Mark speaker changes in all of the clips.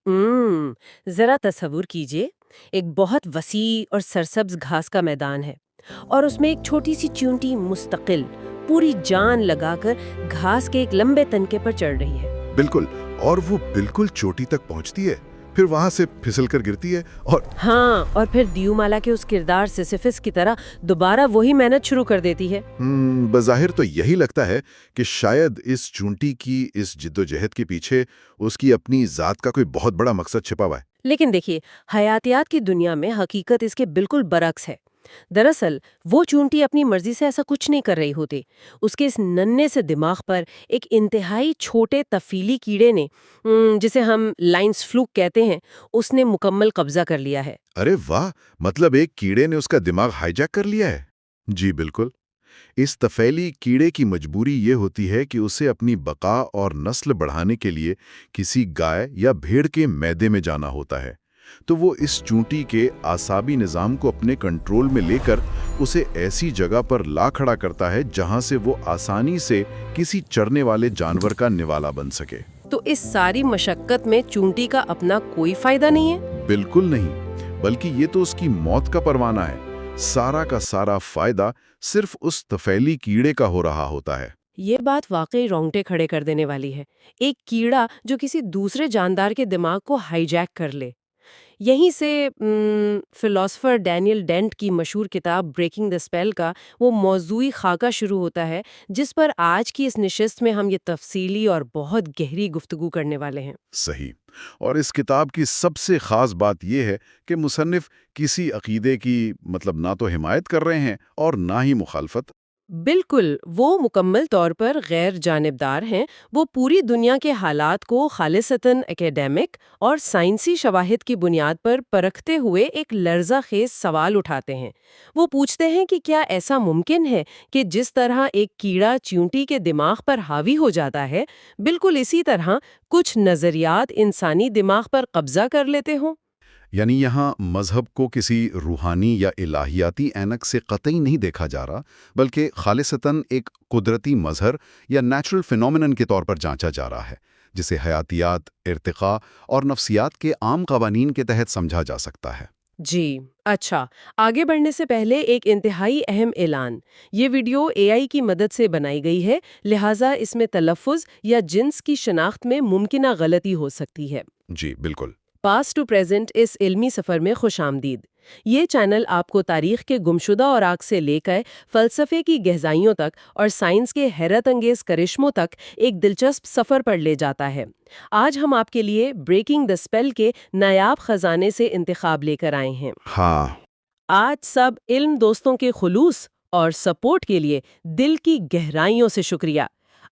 Speaker 1: ذرا تصور کیجئے، ایک بہت وسیع اور سرسبز گھاس کا میدان ہے اور اس میں ایک چھوٹی سی چیونٹی مستقل پوری جان لگا کر گھاس کے ایک لمبے تنکے پر چڑھ رہی ہے۔
Speaker 2: بالکل، اور وہ بالکل چوٹی تک پہنچتی ہے، پھر وہاں سے پھسل کر گرتی ہے اور
Speaker 1: ہاں، اور پھر دیومالا کے اس کردار سسیفس کی طرح دوبارہ وہی محنت شروع کر دیتی ہے۔
Speaker 2: بظاہر تو یہی لگتا ہے کہ شاید اس چونٹی کی اس جدوجہد کے پیچھے اس کی اپنی ذات کا کوئی بہت بڑا مقصد چھپا ہوا ہے۔
Speaker 1: لیکن دیکھیے، حیاتیات کی دنیا میں حقیقت اس کے بالکل برعکس ہے۔ دراصل وہ چونٹی اپنی مرضی سے ایسا کچھ نہیں کر رہی ہوتی۔ اس کے اس ننھے سے دماغ پر ایک انتہائی چھوٹے تفیلی کیڑے نے، جسے ہم لائنز فلوک کہتے ہیں، اس نے مکمل قبضہ کر لیا ہے۔
Speaker 2: ارے واہ، مطلب ایک کیڑے نے اس کا دماغ ہائی جیک کر لیا ہے؟ جی بالکل۔ اس طفیلی کیڑے کی مجبوری یہ ہوتی ہے کہ اسے اپنی بقا اور نسل بڑھانے کے لیے کسی گائے یا بھیڑ کے میدے میں جانا ہوتا ہے، تو وہ اس چونٹی کے اعصابی نظام کو اپنے کنٹرول میں لے کر اسے ایسی جگہ پر لا کھڑا کرتا ہے جہاں سے وہ آسانی سے کسی چرنے والے جانور کا نوالا بن سکے۔
Speaker 1: تو اس ساری مشقت میں چونٹی کا اپنا کوئی فائدہ نہیں ہے؟
Speaker 2: بالکل نہیں، بلکہ یہ تو اس کی موت کا پروانہ ہے۔ سارا کا سارا فائدہ صرف اس طفیلی کیڑے کا ہو رہا ہوتا ہے۔
Speaker 1: یہ بات واقعی رونگٹے کھڑے کر دینے والی ہے۔ ایک کیڑا جو کسی دوسرے جاندار کے دماغ کو ہائی جیک کر لے۔ یہیں سے فلاسفر ڈینیل ڈینٹ کی مشہور کتاب بریکنگ دی اسپیل کا وہ موضوعی خاکہ شروع ہوتا ہے، جس پر آج کی اس نشست میں ہم یہ تفصیلی اور بہت گہری گفتگو کرنے والے ہیں۔
Speaker 2: صحیح، اور اس کتاب کی سب سے خاص بات یہ ہے کہ مصنف کسی عقیدے کی نہ تو حمایت کر رہے ہیں اور نہ ہی مخالفت۔
Speaker 1: بالکل، وہ مکمل طور پر غیر جانبدار ہیں۔ وہ پوری دنیا کے حالات کو خالصتاً اکیڈیمک اور سائنسی شواہد کی بنیاد پر پرکھتے ہوئے ایک لرزہ خیز سوال اٹھاتے ہیں۔ وہ پوچھتے ہیں کہ کیا ایسا ممکن ہے کہ جس طرح ایک کیڑا چیونٹی کے دماغ پر حاوی ہو جاتا ہے، بالکل اسی طرح کچھ نظریات انسانی دماغ پر قبضہ کر لیتے ہوں؟
Speaker 2: یعنی یہاں مذہب کو کسی روحانی یا الہیاتی اینک سے قطعی نہیں دیکھا جا رہا، بلکہ خالصتاً ایک قدرتی مظہر یا نیچرل فینومینن کے طور پر جانچا جا رہا ہے، جسے حیاتیات، ارتقاء اور نفسیات کے عام قوانین کے تحت سمجھا جا سکتا ہے۔
Speaker 1: جی، اچھا، آگے بڑھنے سے پہلے ایک انتہائی اہم اعلان۔ یہ ویڈیو اے آئی کی مدد سے بنائی گئی ہے، لہٰذا اس میں تلفظ یا جنس کی شناخت میں ممکنہ غلطی ہو سکتی ہے۔
Speaker 2: جی بالکل۔
Speaker 1: پاسٹ ٹو پریزنٹ اس علمی سفر میں خوش آمدید۔ یہ چینل آپ کو تاریخ کے گمشدہ اوراق سے لے کر فلسفے کی گہرائیوں تک اور سائنس کے حیرت انگیز کرشموں تک ایک دلچسپ سفر پر لے جاتا ہے۔ آج ہم آپ کے لیے بریکنگ دی اسپیل کے نایاب خزانے سے انتخاب لے کر آئے ہیں۔
Speaker 2: ہاں،
Speaker 1: آج سب علم دوستوں کے خلوص اور سپورٹ کے لیے دل کی گہرائیوں سے شکریہ۔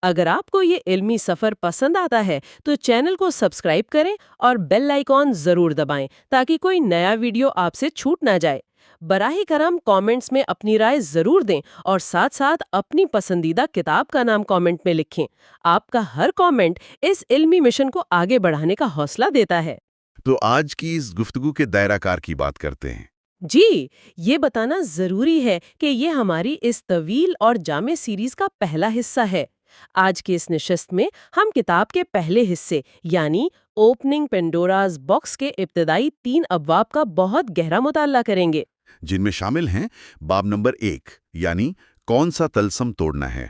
Speaker 1: اگر آپ کو یہ علمی سفر پسند آتا ہے تو چینل کو سبسکرائب کریں اور بیل آئیکن ضرور دبائیں تاکہ کوئی نیا ویڈیو آپ سے چھوٹ نہ جائے۔ براہ کرم کامنٹس میں اپنی رائے ضرور دیں اور ساتھ ساتھ اپنی پسندیدہ کتاب کا نام کامنٹ میں لکھیں۔ آپ کا ہر کامنٹ اس علمی مشن کو آگے بڑھانے کا حوصلہ دیتا ہے۔
Speaker 2: تو آج کی اس گفتگو کے دائرہ کار کی بات کرتے ہیں۔
Speaker 1: جی، یہ بتانا ضروری ہے کہ یہ ہماری اس طویل اور جامع سیریز کا پہلا حصہ ہے۔ آج کی اس نشست میں ہم کتاب کے پہلے حصے یعنی اوپننگ پینڈوراز باکس کے ابتدائی 3 ابواب کا بہت گہرا مطالعہ کریں گے،
Speaker 2: جن میں شامل ہیں باب نمبر 1 یعنی کون سا طلسم توڑنا ہے،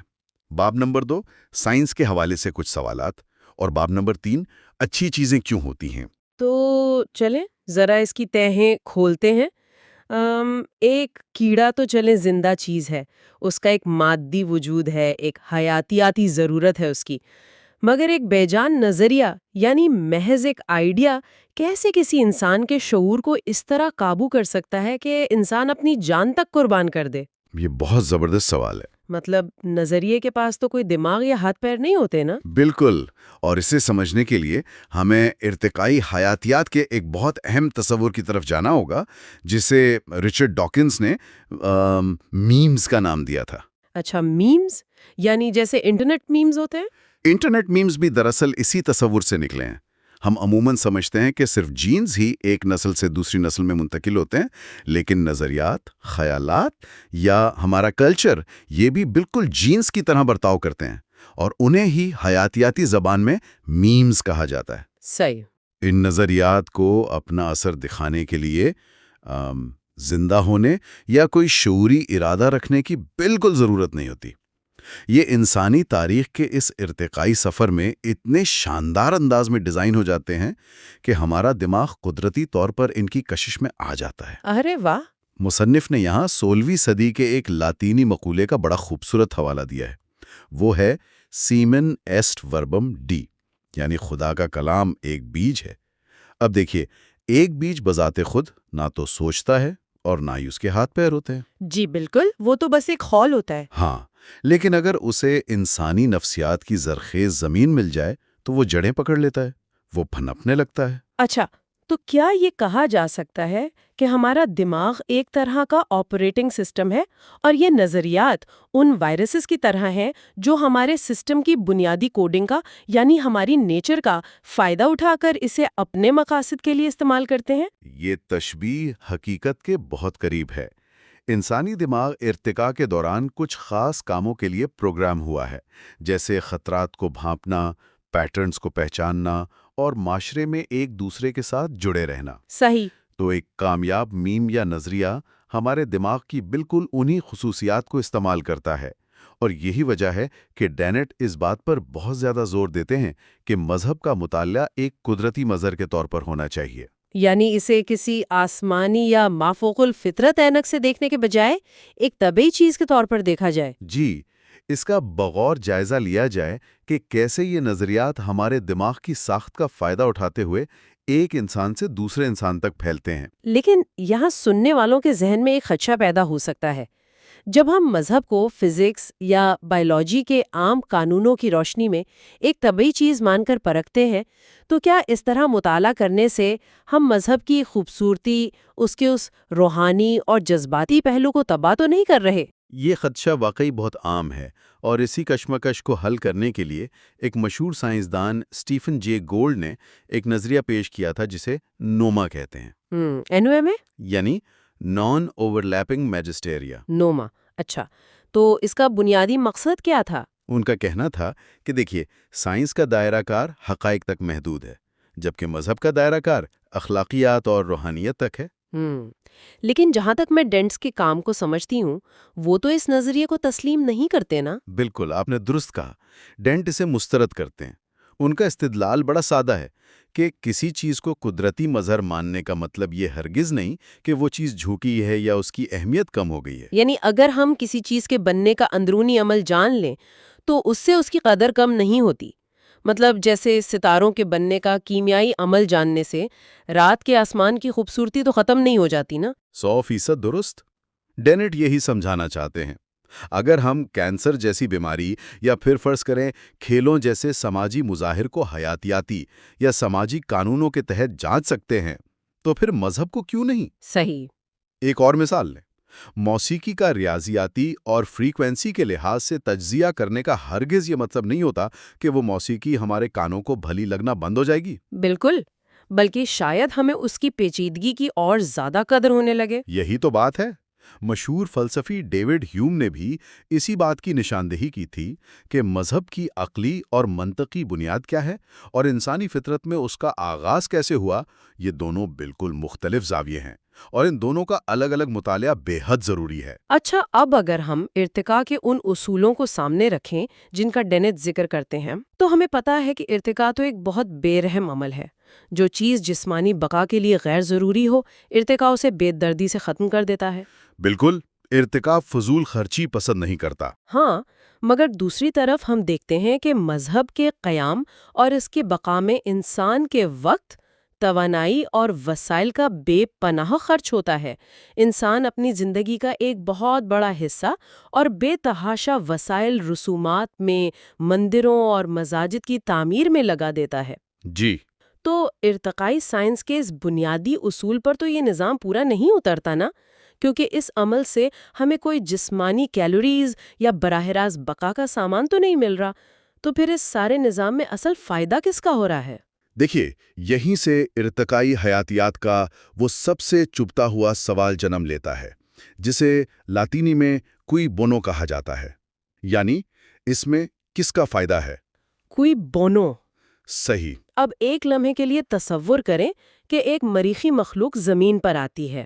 Speaker 2: باب نمبر 2 سائنس کے حوالے سے کچھ سوالات، اور باب نمبر 3 اچھی چیزیں کیوں ہوتی ہیں۔
Speaker 1: تو چلیں ذرا اس کی تہیں کھولتے ہیں۔ ایک کیڑا تو چلیں زندہ چیز ہے، اس کا ایک مادی وجود ہے، ایک حیاتیاتی ضرورت ہے اس کی، مگر ایک بے جان نظریہ یعنی محض ایک آئیڈیا کیسے کسی انسان کے شعور کو اس طرح قابو کر سکتا ہے کہ انسان اپنی جان تک قربان کر دے؟
Speaker 2: یہ بہت زبردست سوال ہے۔
Speaker 1: مطلب نظریے کے پاس تو کوئی دماغ یا ہاتھ پیر نہیں ہوتے نا؟
Speaker 2: بالکل، اور اسے سمجھنے کے لیے ہمیں ارتقائی حیاتیات کے ایک بہت اہم تصور کی طرف جانا ہوگا، جسے رچرڈ ڈاکنز نے میمز کا نام دیا تھا۔
Speaker 1: اچھا، میمز یعنی جیسے انٹرنیٹ میمز ہوتے ہیں؟
Speaker 2: انٹرنیٹ میمز بھی دراصل اسی تصور سے نکلے ہیں۔ ہم عموماً سمجھتے ہیں کہ صرف جینز ہی ایک نسل سے دوسری نسل میں منتقل ہوتے ہیں، لیکن نظریات، خیالات یا ہمارا کلچر یہ بھی بالکل جینز کی طرح برتاؤ کرتے ہیں، اور انہیں ہی حیاتیاتی زبان میں میمز کہا جاتا ہے۔
Speaker 1: صحیح۔
Speaker 2: ان نظریات کو اپنا اثر دکھانے کے لیے زندہ ہونے یا کوئی شعوری ارادہ رکھنے کی بالکل ضرورت نہیں ہوتی۔ یہ انسانی تاریخ کے اس ارتقائی سفر میں اتنے شاندار انداز میں ڈیزائن ہو جاتے ہیں کہ ہمارا دماغ قدرتی طور پر ان کی کشش میں آ جاتا ہے۔
Speaker 1: ارے واہ!
Speaker 2: مصنف نے یہاں 16ویں صدی کے ایک لاطینی مقولے کا بڑا خوبصورت حوالہ دیا ہے۔ وہ ہے سیمن ایسٹ وربم ڈی، یعنی خدا کا کلام ایک بیج ہے۔ اب دیکھیے، ایک بیج بذات خود نہ تو سوچتا ہے اور نہ ہی اس کے ہاتھ پیر ہوتے ہیں۔
Speaker 1: جی بالکل، وہ تو بس ایک خول ہوتا ہے۔
Speaker 2: ہاں، لیکن اگر اسے انسانی نفسیات کی زرخیز زمین مل جائے تو وہ جڑیں پکڑ لیتا ہے، وہ پھنپنے لگتا ہے۔
Speaker 1: اچھا، تو کیا یہ کہا جا سکتا ہے کہ ہمارا دماغ ایک طرح کا آپریٹنگ سسٹم ہے اور یہ نظریات ان وائرسز کی طرح ہیں جو ہمارے سسٹم کی بنیادی کوڈنگ کا، یعنی ہماری نیچر کا فائدہ اٹھا کر اسے اپنے مقاصد کے لیے استعمال کرتے ہیں؟
Speaker 2: یہ تشبیہ حقیقت کے بہت قریب ہے۔ انسانی دماغ ارتقاء کے دوران کچھ خاص کاموں کے لیے پروگرام ہوا ہے، جیسے خطرات کو بھانپنا، پیٹرنز کو پہچاننا اور معاشرے میں ایک دوسرے کے ساتھ جڑے رہنا۔
Speaker 1: صحیح۔
Speaker 2: تو ایک کامیاب میم یا نظریہ ہمارے دماغ کی بالکل انہی خصوصیات کو استعمال کرتا ہے، اور یہی وجہ ہے کہ ڈینٹ اس بات پر بہت زیادہ زور دیتے ہیں کہ مذہب کا مطالعہ ایک قدرتی مظہر کے طور پر ہونا چاہیے۔
Speaker 1: یعنی اسے کسی آسمانی یا مافوق الفطرت اینک سے دیکھنے کے بجائے ایک طبعی چیز کے طور پر دیکھا جائے۔
Speaker 2: جی، اس کا بغور جائزہ لیا جائے کہ کیسے یہ نظریات ہمارے دماغ کی ساخت کا فائدہ اٹھاتے ہوئے ایک انسان سے دوسرے انسان تک پھیلتے ہیں۔
Speaker 1: لیکن یہاں سننے والوں کے ذہن میں ایک خدشہ پیدا ہو سکتا ہے۔ جب ہم مذہب کو فزکس یا بائیولوجی کے عام قانونوں کی روشنی میں ایک طبعی چیز مان کر پرکھتے ہیں، تو کیا اس طرح مطالعہ کرنے سے ہم مذہب کی خوبصورتی، اس روحانی اور جذباتی پہلو کو تباہ تو نہیں کر رہے؟
Speaker 2: یہ خدشہ واقعی بہت عام ہے، اور اسی کشمکش کو حل کرنے کے لیے ایک مشہور سائنسدان اسٹیفن جے گولڈ نے ایک نظریہ پیش کیا تھا جسے نوما کہتے ہیں۔
Speaker 1: NOMA؟
Speaker 2: یعنی نان اوور لیپنگ میجسٹیریا۔
Speaker 1: نوما، اچھا، تو اس کا بنیادی مقصد کیا تھا؟
Speaker 2: ان کا کہنا تھا کہ دیکھیے، سائنس کا دائرہ کار حقائق تک محدود ہے، جبکہ مذہب کا دائرہ کار اخلاقیات اور روحانیت تک ہے۔
Speaker 1: لیکن جہاں تک میں ڈینٹس کے کام کو سمجھتی ہوں، وہ تو اس نظریے کو تسلیم نہیں کرتے نا؟
Speaker 2: بالکل، آپ نے درست کہا۔ ڈینٹ اسے مسترد کرتے ہیں۔ ان کا استدلال بڑا سادہ ہے کہ کسی چیز کو قدرتی مظہر ماننے کا مطلب یہ ہرگز نہیں کہ وہ چیز جھوٹی ہے یا اس کی اہمیت کم ہو گئی ہے۔
Speaker 1: یعنی اگر ہم کسی چیز کے بننے کا اندرونی عمل جان لیں تو اس سے اس کی قدر کم نہیں ہوتی۔ مطلب جیسے ستاروں کے بننے کا کیمیائی عمل جاننے سے رات کے آسمان کی خوبصورتی تو ختم نہیں ہو جاتی نا؟
Speaker 2: 100% درست۔ ڈینٹ یہی سمجھانا چاہتے ہیں۔ اگر ہم کینسر جیسی بیماری یا پھر فرض کریں کھیلوں جیسے سماجی مظاہر کو حیاتیاتی یا سماجی قانونوں کے تحت جانچ سکتے ہیں تو پھر مذہب کو کیوں نہیں؟
Speaker 1: صحیح۔
Speaker 2: ایک اور مثال لیں، موسیقی کا ریاضیاتی اور فریکوینسی کے لحاظ سے تجزیہ کرنے کا ہرگز یہ مطلب نہیں ہوتا کہ وہ موسیقی ہمارے کانوں کو بھلی لگنا بند ہو جائے گی۔
Speaker 1: بالکل، بلکہ شاید ہمیں اس کی پیچیدگی کی اور زیادہ قدر ہونے لگے۔
Speaker 2: یہی تو بات ہے۔ مشہور فلسفی ڈیوڈ ہیوم نے بھی اسی بات کی نشاندہی کی تھی کہ مذہب کی عقلی اور منطقی بنیاد کیا ہے اور انسانی فطرت میں اس کا آغاز کیسے ہوا، یہ دونوں بالکل مختلف زاویے ہیں اور ان دونوں کا الگ الگ مطالعہ بے حد ضروری ہے۔
Speaker 1: اچھا، اب اگر ہم ارتقاء کے ان اصولوں کو سامنے رکھیں جن کا ڈینٹ ذکر کرتے ہیں، تو ہمیں پتہ ہے کہ ارتقاء تو ایک بہت بے رحم عمل ہے۔ جو چیز جسمانی بقا کے لیے غیر ضروری ہو، ارتقاء اسے بے دردی سے ختم کر دیتا ہے۔
Speaker 2: بالکل، ارتقاء فضول خرچی پسند نہیں کرتا۔
Speaker 1: ہاں، مگر دوسری طرف ہم دیکھتے ہیں کہ مذہب کے قیام اور اس کی بقا میں انسان کے وقت، توانائی اور وسائل کا بے پناہ خرچ ہوتا ہے۔ انسان اپنی زندگی کا ایک بہت بڑا حصہ اور بے تحاشا وسائل رسومات میں، مندروں اور مساجد کی تعمیر میں لگا دیتا ہے۔
Speaker 2: جی،
Speaker 1: تو ارتقائی سائنس کے اس بنیادی اصول پر تو یہ نظام پورا نہیں اترتا نا، کیونکہ اس عمل سے ہمیں کوئی جسمانی کیلوریز یا براہ راست بقا کا سامان تو نہیں مل رہا۔ تو پھر اس سارے نظام میں اصل فائدہ کس کا ہو رہا ہے؟
Speaker 2: دیکھیے، یہیں سے ارتقائی حیاتیات کا وہ سب سے چبھتا ہوا سوال جنم لیتا ہے، جسے لاطینی میں کوئی بونو کہا جاتا ہے، یعنی اس میں کس کا فائدہ ہے؟
Speaker 1: کوئی بونو؟
Speaker 2: صحیح۔
Speaker 1: اب ایک لمحے کے لیے تصور کریں کہ ایک مریخی مخلوق زمین پر آتی ہے۔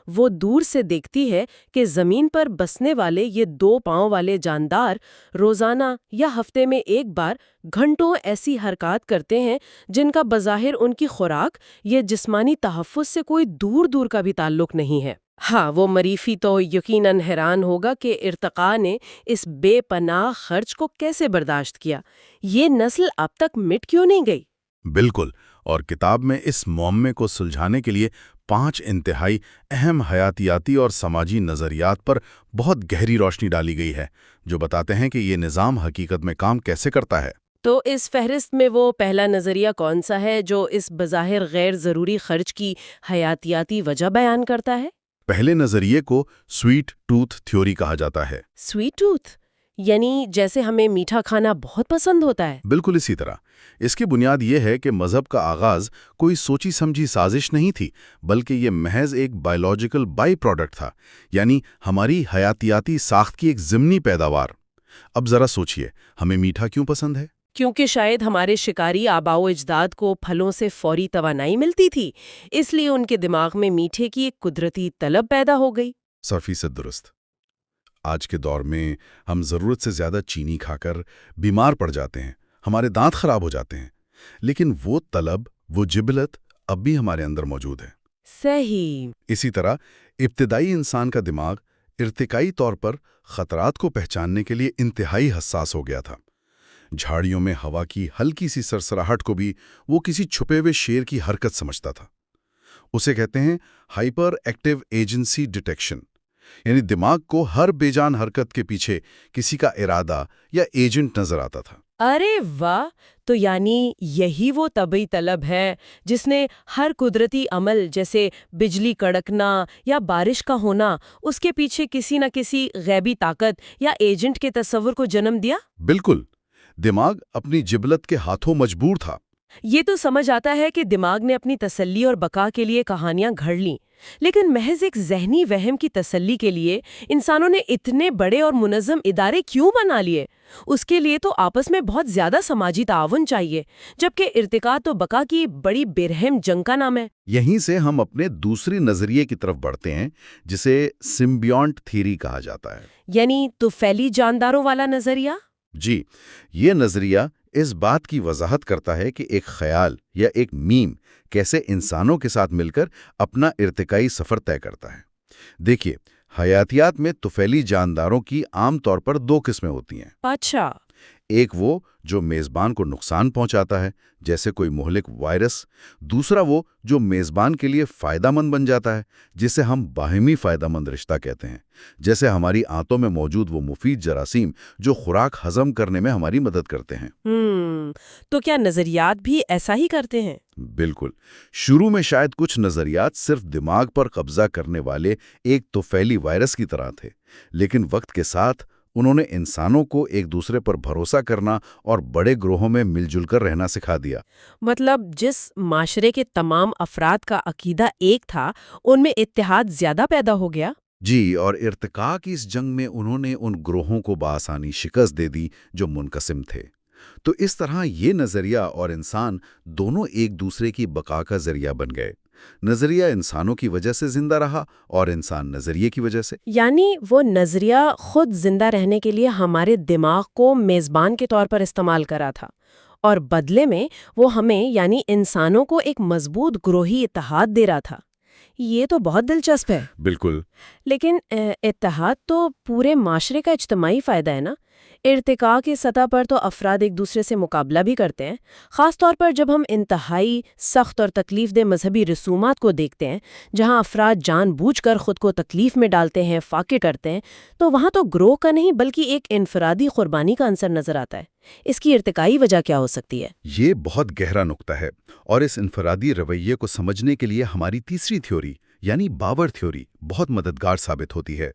Speaker 1: وہ دور سے دیکھتی ہے کہ زمین پر بسنے والے یہ 2 پاؤں والے جاندار روزانہ یا ہفتے میں ایک بار گھنٹوں ایسی حرکات کرتے ہیں جن کا بظاہر ان کی خوراک یا جسمانی تحفظ سے کوئی دور دور کا بھی تعلق نہیں ہے۔ ہاں، وہ مریخی تو یقیناً حیران ہوگا کہ ارتقاء نے اس بے پناہ خرچ کو کیسے برداشت کیا۔ یہ نسل اب تک مٹ کیوں نہیں گئی؟
Speaker 2: بالکل، اور کتاب میں اس معمے کو سلجھانے کے لیے 5 انتہائی اہم حیاتیاتی اور سماجی نظریات پر بہت گہری روشنی ڈالی گئی ہے، جو بتاتے ہیں کہ یہ نظام حقیقت میں کام کیسے کرتا ہے۔
Speaker 1: تو اس فہرست میں وہ پہلا نظریہ کون سا ہے جو اس بظاہر غیر ضروری خرچ کی حیاتیاتی وجہ بیان کرتا ہے؟
Speaker 2: پہلے نظریے کو سویٹ ٹوتھ تھیوری کہا جاتا ہے۔
Speaker 1: سویٹ ٹوتھ یعنی جیسے ہمیں میٹھا کھانا بہت پسند ہوتا ہے۔
Speaker 2: بالکل اسی طرح اس کی بنیاد یہ ہے کہ مذہب کا آغاز کوئی سوچی سمجھی سازش نہیں تھی، بلکہ یہ محض ایک بایولوجیکل بائی پروڈکٹ تھا، یعنی ہماری حیاتیاتی ساخت کی ایک ضمنی پیداوار۔ اب ذرا سوچئے، ہمیں میٹھا کیوں پسند ہے؟
Speaker 1: کیونکہ شاید ہمارے شکاری آباء و اجداد کو پھلوں سے فوری توانائی ملتی تھی، اس لیے ان کے دماغ میں میٹھے کی ایک قدرتی طلب پیدا ہو گئی۔
Speaker 2: 100% درست۔ آج کے دور میں ہم ضرورت سے زیادہ چینی کھا کر بیمار پڑ جاتے ہیں، ہمارے دانت خراب ہو جاتے ہیں، لیکن وہ طلب، وہ جبلت اب بھی ہمارے اندر موجود ہے۔
Speaker 1: صحیح۔
Speaker 2: اسی طرح ابتدائی انسان کا دماغ ارتقائی طور پر خطرات کو پہچاننے کے لیے انتہائی حساس ہو گیا تھا۔ جھاڑیوں میں ہوا کی ہلکی سی سرسراہٹ کو بھی وہ کسی چھپے ہوئے شیر کی حرکت سمجھتا تھا۔ اسے کہتے ہیں ہائپر ایکٹیو ایجنسی ڈیٹیکشن، یعنی دماغ کو ہر بے جان حرکت کے پیچھے کسی کا ارادہ یا ایجنٹ نظر آتا تھا۔
Speaker 1: ارے واہ! تو یعنی یہی وہ طبعی طلب ہے جس نے ہر قدرتی عمل جیسے بجلی کڑکنا یا بارش کا ہونا اس کے پیچھے کسی نہ کسی غیبی طاقت یا ایجنٹ کے تصور کو جنم دیا؟
Speaker 2: بالکل، دماغ اپنی جبلت کے ہاتھوں مجبور تھا۔
Speaker 1: یہ تو سمجھ آتا ہے کہ دماغ نے اپنی تسلی اور بقا کے لیے کہانیاں گھڑ لیں، لیکن محض ایک ذہنی وہم کی تسلی کے لیے انسانوں نے اتنے بڑے اور منظم ادارے کیوں بنا لیے؟ اس کے لیے تو آپس میں بہت زیادہ سماجی تعاون چاہیے، جبکہ ارتقاء تو بقا کی بڑی برہم جنگ کا نام ہے۔
Speaker 2: یہیں سے ہم اپنے دوسری نظریے کی طرف بڑھتے ہیں، جسے سمبیونٹ تھیوری کہا جاتا ہے۔
Speaker 1: یعنی طفیلی جانداروں والا نظریہ؟
Speaker 2: جی، یہ نظریہ اس بات کی وضاحت کرتا ہے کہ ایک خیال یا ایک میم کیسے انسانوں کے ساتھ مل کر اپنا ارتقائی سفر طے کرتا ہے۔ دیکھیے، حیاتیات میں طفیلی جانداروں کی عام طور پر 2 قسمیں ہوتی ہیں۔
Speaker 1: اچھا۔
Speaker 2: ایک وہ جو میزبان کو نقصان پہنچاتا ہے، جیسے کوئی مہلک وائرس۔ دوسرا وہ جو میزبان کے لیے فائدہ مند بن جاتا ہے، جسے ہم باہمی فائدہ مند رشتہ کہتے ہیں، جیسے ہماری آنتوں میں موجود وہ مفید جراثیم جو خوراک ہضم کرنے میں ہماری مدد کرتے ہیں۔
Speaker 1: تو کیا نظریات بھی ایسا ہی کرتے ہیں؟
Speaker 2: بالکل۔ شروع میں شاید کچھ نظریات صرف دماغ پر قبضہ کرنے والے ایک طفیلی وائرس کی طرح تھے، لیکن وقت کے ساتھ انہوں نے انسانوں کو ایک دوسرے پر بھروسہ کرنا اور بڑے گروہوں میں مل جل کر رہنا سکھا دیا۔
Speaker 1: مطلب جس معاشرے کے تمام افراد کا عقیدہ ایک تھا، ان میں اتحاد زیادہ پیدا ہو گیا۔
Speaker 2: جی، اور ارتقاء کی اس جنگ میں انہوں نے ان گروہوں کو بآسانی شکست دے دی جو منقسم تھے۔ تو اس طرح یہ نظریہ اور انسان دونوں ایک دوسرے کی بقا کا ذریعہ بن گئے۔ نظریہ انسانوں کی وجہ سے زندہ رہا اور انسان نظریے کی وجہ سے۔
Speaker 1: یعنی وہ نظریہ خود زندہ رہنے کے لیے ہمارے دماغ کو میزبان کے طور پر استعمال کرا تھا، اور بدلے میں وہ ہمیں یعنی انسانوں کو ایک مضبوط گروہی اتحاد دے رہا تھا۔ یہ تو بہت دلچسپ ہے۔
Speaker 2: بالکل۔
Speaker 1: لیکن اتحاد تو پورے معاشرے کا اجتماعی فائدہ ہے نا؟ ارتقاء کی سطح پر تو افراد ایک دوسرے سے مقابلہ بھی کرتے ہیں، خاص طور پر جب ہم انتہائی سخت اور تکلیف دہ مذہبی رسومات کو دیکھتے ہیں، جہاں افراد جان بوجھ کر خود کو تکلیف میں ڈالتے ہیں، فاقے کرتے ہیں، تو وہاں تو گروہ کا نہیں بلکہ ایک انفرادی قربانی کا عنصر نظر آتا ہے۔ اس کی ارتقائی وجہ کیا ہو سکتی ہے؟
Speaker 2: یہ بہت گہرا نقطہ ہے، اور اس انفرادی رویے کو سمجھنے کے لیے ہماری تیسری تھیوری یعنی باور تھیوری بہت مددگار ثابت ہوتی ہے۔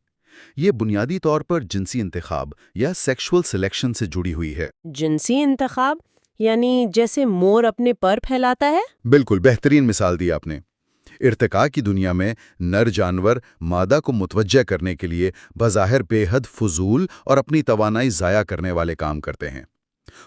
Speaker 2: یہ بنیادی طور پر جنسی انتخاب یا سیکشول سلیکشن سے جڑی ہوئی ہے۔
Speaker 1: جنسی انتخاب یعنی جیسے مور اپنے پر پھیلاتا ہے؟
Speaker 2: بالکل، بہترین مثال دی آپ نے۔ ارتقاء کی دنیا میں نر جانور مادہ کو متوجہ کرنے کے لیے بظاہر بے حد فضول اور اپنی توانائی ضائع کرنے والے کام کرتے ہیں۔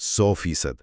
Speaker 2: 100%।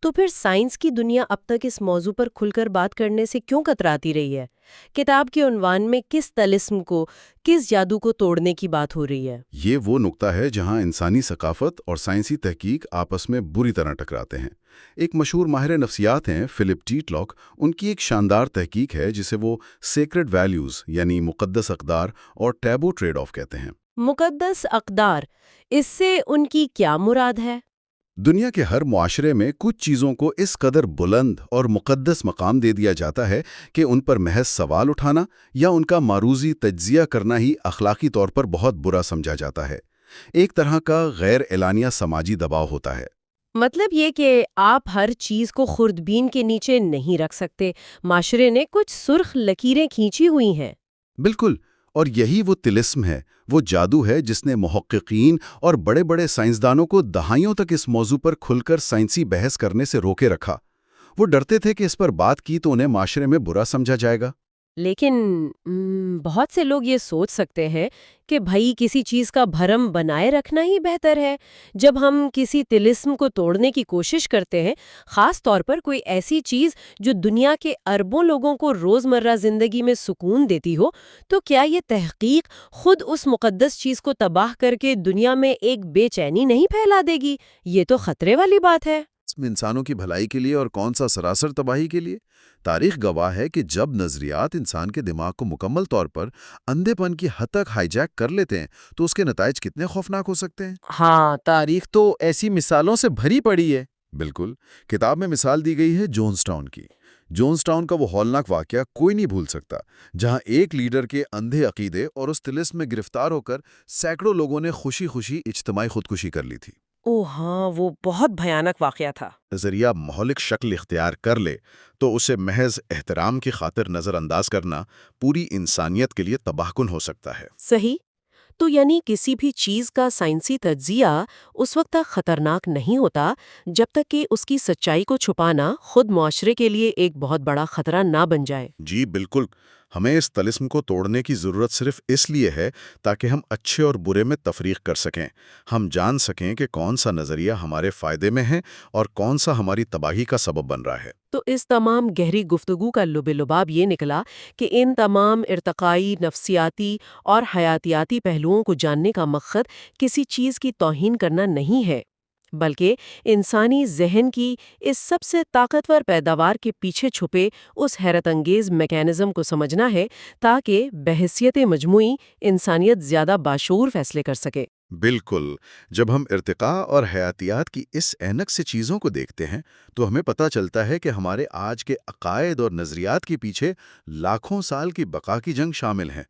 Speaker 1: تو پھر سائنس کی دنیا اب تک اس موضوع پر کھل کر بات کرنے سے کیوں کتراتی رہی ہے؟ کتاب کے عنوان میں کس طلسم کو، کس جادو کو توڑنے کی بات ہو رہی ہے؟
Speaker 2: یہ وہ نقطہ ہے جہاں انسانی ثقافت اور سائنسی تحقیق آپس میں بری طرح ٹکراتے ہیں۔ ایک مشہور ماہر نفسیات ہیں فلپ ٹیٹلاک، ان کی ایک شاندار تحقیق ہے جسے وہ سیکرڈ ویلیوز یعنی مقدس اقدار اور ٹیبو ٹریڈ آف کہتے ہیں۔
Speaker 1: مقدس اقدار، اس سے ان کی کیا مراد ہے؟
Speaker 2: دنیا کے ہر معاشرے میں کچھ چیزوں کو اس قدر بلند اور مقدس مقام دے دیا جاتا ہے کہ ان پر محض سوال اٹھانا یا ان کا معروضی تجزیہ کرنا ہی اخلاقی طور پر بہت برا سمجھا جاتا ہے۔ ایک طرح کا غیر اعلانیہ سماجی دباؤ ہوتا ہے۔
Speaker 1: مطلب یہ کہ آپ ہر چیز کو خوردبین کے نیچے نہیں رکھ سکتے، معاشرے نے کچھ سرخ لکیریں کھینچی ہوئی ہیں۔
Speaker 2: بالکل، اور یہی وہ طلسم ہے، وہ جادو ہے جس نے محققین اور بڑے بڑے سائنسدانوں کو دہائیوں تک اس موضوع پر کھل کر سائنسی بحث کرنے سے روکے رکھا۔ وہ ڈرتے تھے کہ اس پر بات کی تو انہیں معاشرے میں برا سمجھا جائے گا۔
Speaker 1: لیکن بہت سے لوگ یہ سوچ سکتے ہیں کہ بھائی کسی چیز کا بھرم بنائے رکھنا ہی بہتر ہے۔ جب ہم کسی طلسم کو توڑنے کی کوشش کرتے ہیں، خاص طور پر کوئی ایسی چیز جو دنیا کے اربوں لوگوں کو روزمرہ زندگی میں سکون دیتی ہو، تو کیا یہ تحقیق خود اس مقدس چیز کو تباہ کر کے دنیا میں ایک بے چینی نہیں پھیلا دے گی؟ یہ تو خطرے والی بات ہے۔
Speaker 2: انسانوں کی بھلائی کے لیے اور کون سا سراسر تباہی کے لیے؟ تاریخ گواہ ہے کہ جب نظریات انسان کے دماغ کو مکمل طور پر اندھے پن کی حد تک ہائی جیک کر لیتے ہیں تو اس کے نتائج کتنے خوفناک ہو سکتے ہیں۔
Speaker 3: ہاں، تاریخ تو ایسی مثالوں سے بھری پڑی ہے۔
Speaker 2: بالکل، کتاب میں مثال دی گئی ہے جونز ٹاؤن کی۔ جونز ٹاؤن کا وہ ہولناک واقعہ کوئی نہیں بھول سکتا، جہاں ایک لیڈر کے اندھے عقیدے اور اس طلسم میں گرفتار ہو کر سینکڑوں لوگوں نے خوشی خوشی اجتماعی خودکشی کر لی تھی۔
Speaker 1: او ہاں، وہ بہت بھیانک واقعہ تھا۔
Speaker 2: نظریہ مہلک شکل اختیار کر لے تو اسے محض احترام کی خاطر نظر انداز کرنا پوری انسانیت کے لیے تباہ کن ہو سکتا ہے۔
Speaker 1: صحیح۔ تو یعنی کسی بھی چیز کا سائنسی تجزیہ اس وقت تک خطرناک نہیں ہوتا جب تک کہ اس کی سچائی کو چھپانا خود معاشرے کے لیے ایک بہت بڑا خطرہ نہ بن جائے۔
Speaker 2: جی بالکل، ہمیں اس طلسم کو توڑنے کی ضرورت صرف اس لیے ہے تاکہ ہم اچھے اور برے میں تفریق کر سکیں، ہم جان سکیں کہ کون سا نظریہ ہمارے فائدے میں ہے اور کون سا ہماری تباہی کا سبب بن رہا ہے۔
Speaker 1: تو اس تمام گہری گفتگو کا لب لباب یہ نکلا کہ ان تمام ارتقائی، نفسیاتی اور حیاتیاتی پہلوؤں کو جاننے کا مقصد کسی چیز کی توہین کرنا نہیں ہے، بلکہ انسانی ذہن کی اس سب سے طاقتور پیداوار کے پیچھے چھپے اس حیرت انگیز میکانزم کو سمجھنا ہے تاکہ بحیثیت مجموعی انسانیت زیادہ باشعور فیصلے کر سکے۔
Speaker 2: بالکل، جب ہم ارتقاء اور حیاتیات کی اس اینک سے چیزوں کو دیکھتے ہیں تو ہمیں پتہ چلتا ہے کہ ہمارے آج کے عقائد اور نظریات کے پیچھے لاکھوں سال کی بقا کی جنگ شامل ہیں۔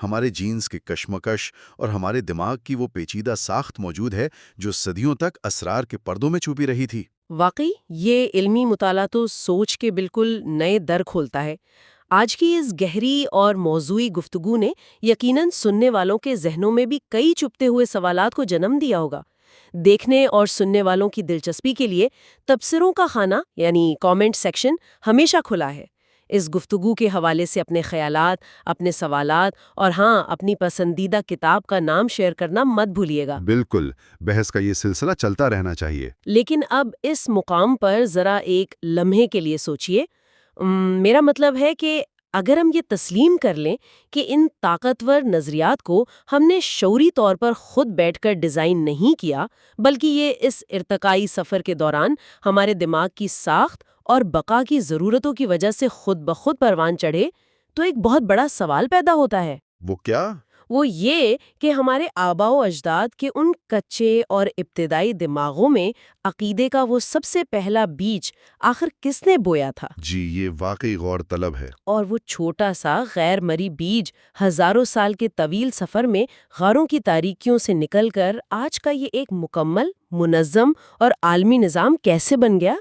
Speaker 2: ہمارے جینز کی کشمکش اور ہمارے دماغ کی وہ پیچیدہ ساخت موجود ہے جو صدیوں تک اسرار کے پردوں میں چھپی رہی تھی۔
Speaker 1: واقعی یہ علمی مطالعہ تو سوچ کے بالکل نئے در کھولتا ہے۔ آج کی اس گہری اور موضوعی گفتگو نے یقیناً سننے والوں کے ذہنوں میں بھی کئی چھپتے ہوئے سوالات کو جنم دیا ہوگا۔ دیکھنے اور سننے والوں کی دلچسپی کے لیے تبصروں کا خانہ یعنی کامنٹ سیکشن ہمیشہ کھلا ہے۔ اس گفتگو کے حوالے سے اپنے خیالات، اپنے سوالات اور ہاں اپنی پسندیدہ کتاب کا نام شیئر کرنا مت بھولیے گا۔
Speaker 2: بالکل، بحث کا یہ سلسلہ چلتا رہنا چاہیے۔
Speaker 1: لیکن اب اس مقام پر ذرا ایک لمحے کے لیے سوچئے۔ میرا مطلب ہے کہ اگر ہم یہ تسلیم کر لیں کہ ان طاقتور نظریات کو ہم نے شعوری طور پر خود بیٹھ کر ڈیزائن نہیں کیا، بلکہ یہ اس ارتقائی سفر کے دوران ہمارے دماغ کی ساخت اور بقا کی ضرورتوں کی وجہ سے خود بخود پروان چڑھے، تو ایک بہت بڑا سوال پیدا ہوتا ہے۔
Speaker 2: وہ کیا؟
Speaker 1: وہ یہ کہ ہمارے آباء و اجداد کے ان کچے اور ابتدائی دماغوں میں عقیدے کا وہ سب سے پہلا بیج آخر کس نے بویا تھا؟
Speaker 2: جی، یہ واقعی غور طلب ہے۔
Speaker 1: اور وہ چھوٹا سا غیر مری بیج ہزاروں سال کے طویل سفر میں غاروں کی تاریکیوں سے نکل کر آج کا یہ ایک مکمل، منظم اور عالمی نظام کیسے بن گیا؟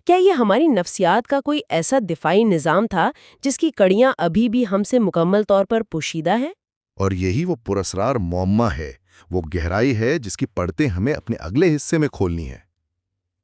Speaker 1: کیا یہ ہماری نفسیات کا کوئی ایسا دفاعی نظام تھا جس کی کڑیاں ابھی بھی ہم سے مکمل طور پر پوشیدہ ہیں؟
Speaker 2: اور یہی وہ پراسرار معمہ ہے، وہ گہرائی ہے جس کی پرتیں ہمیں اپنے اگلے حصے میں کھولنی ہے۔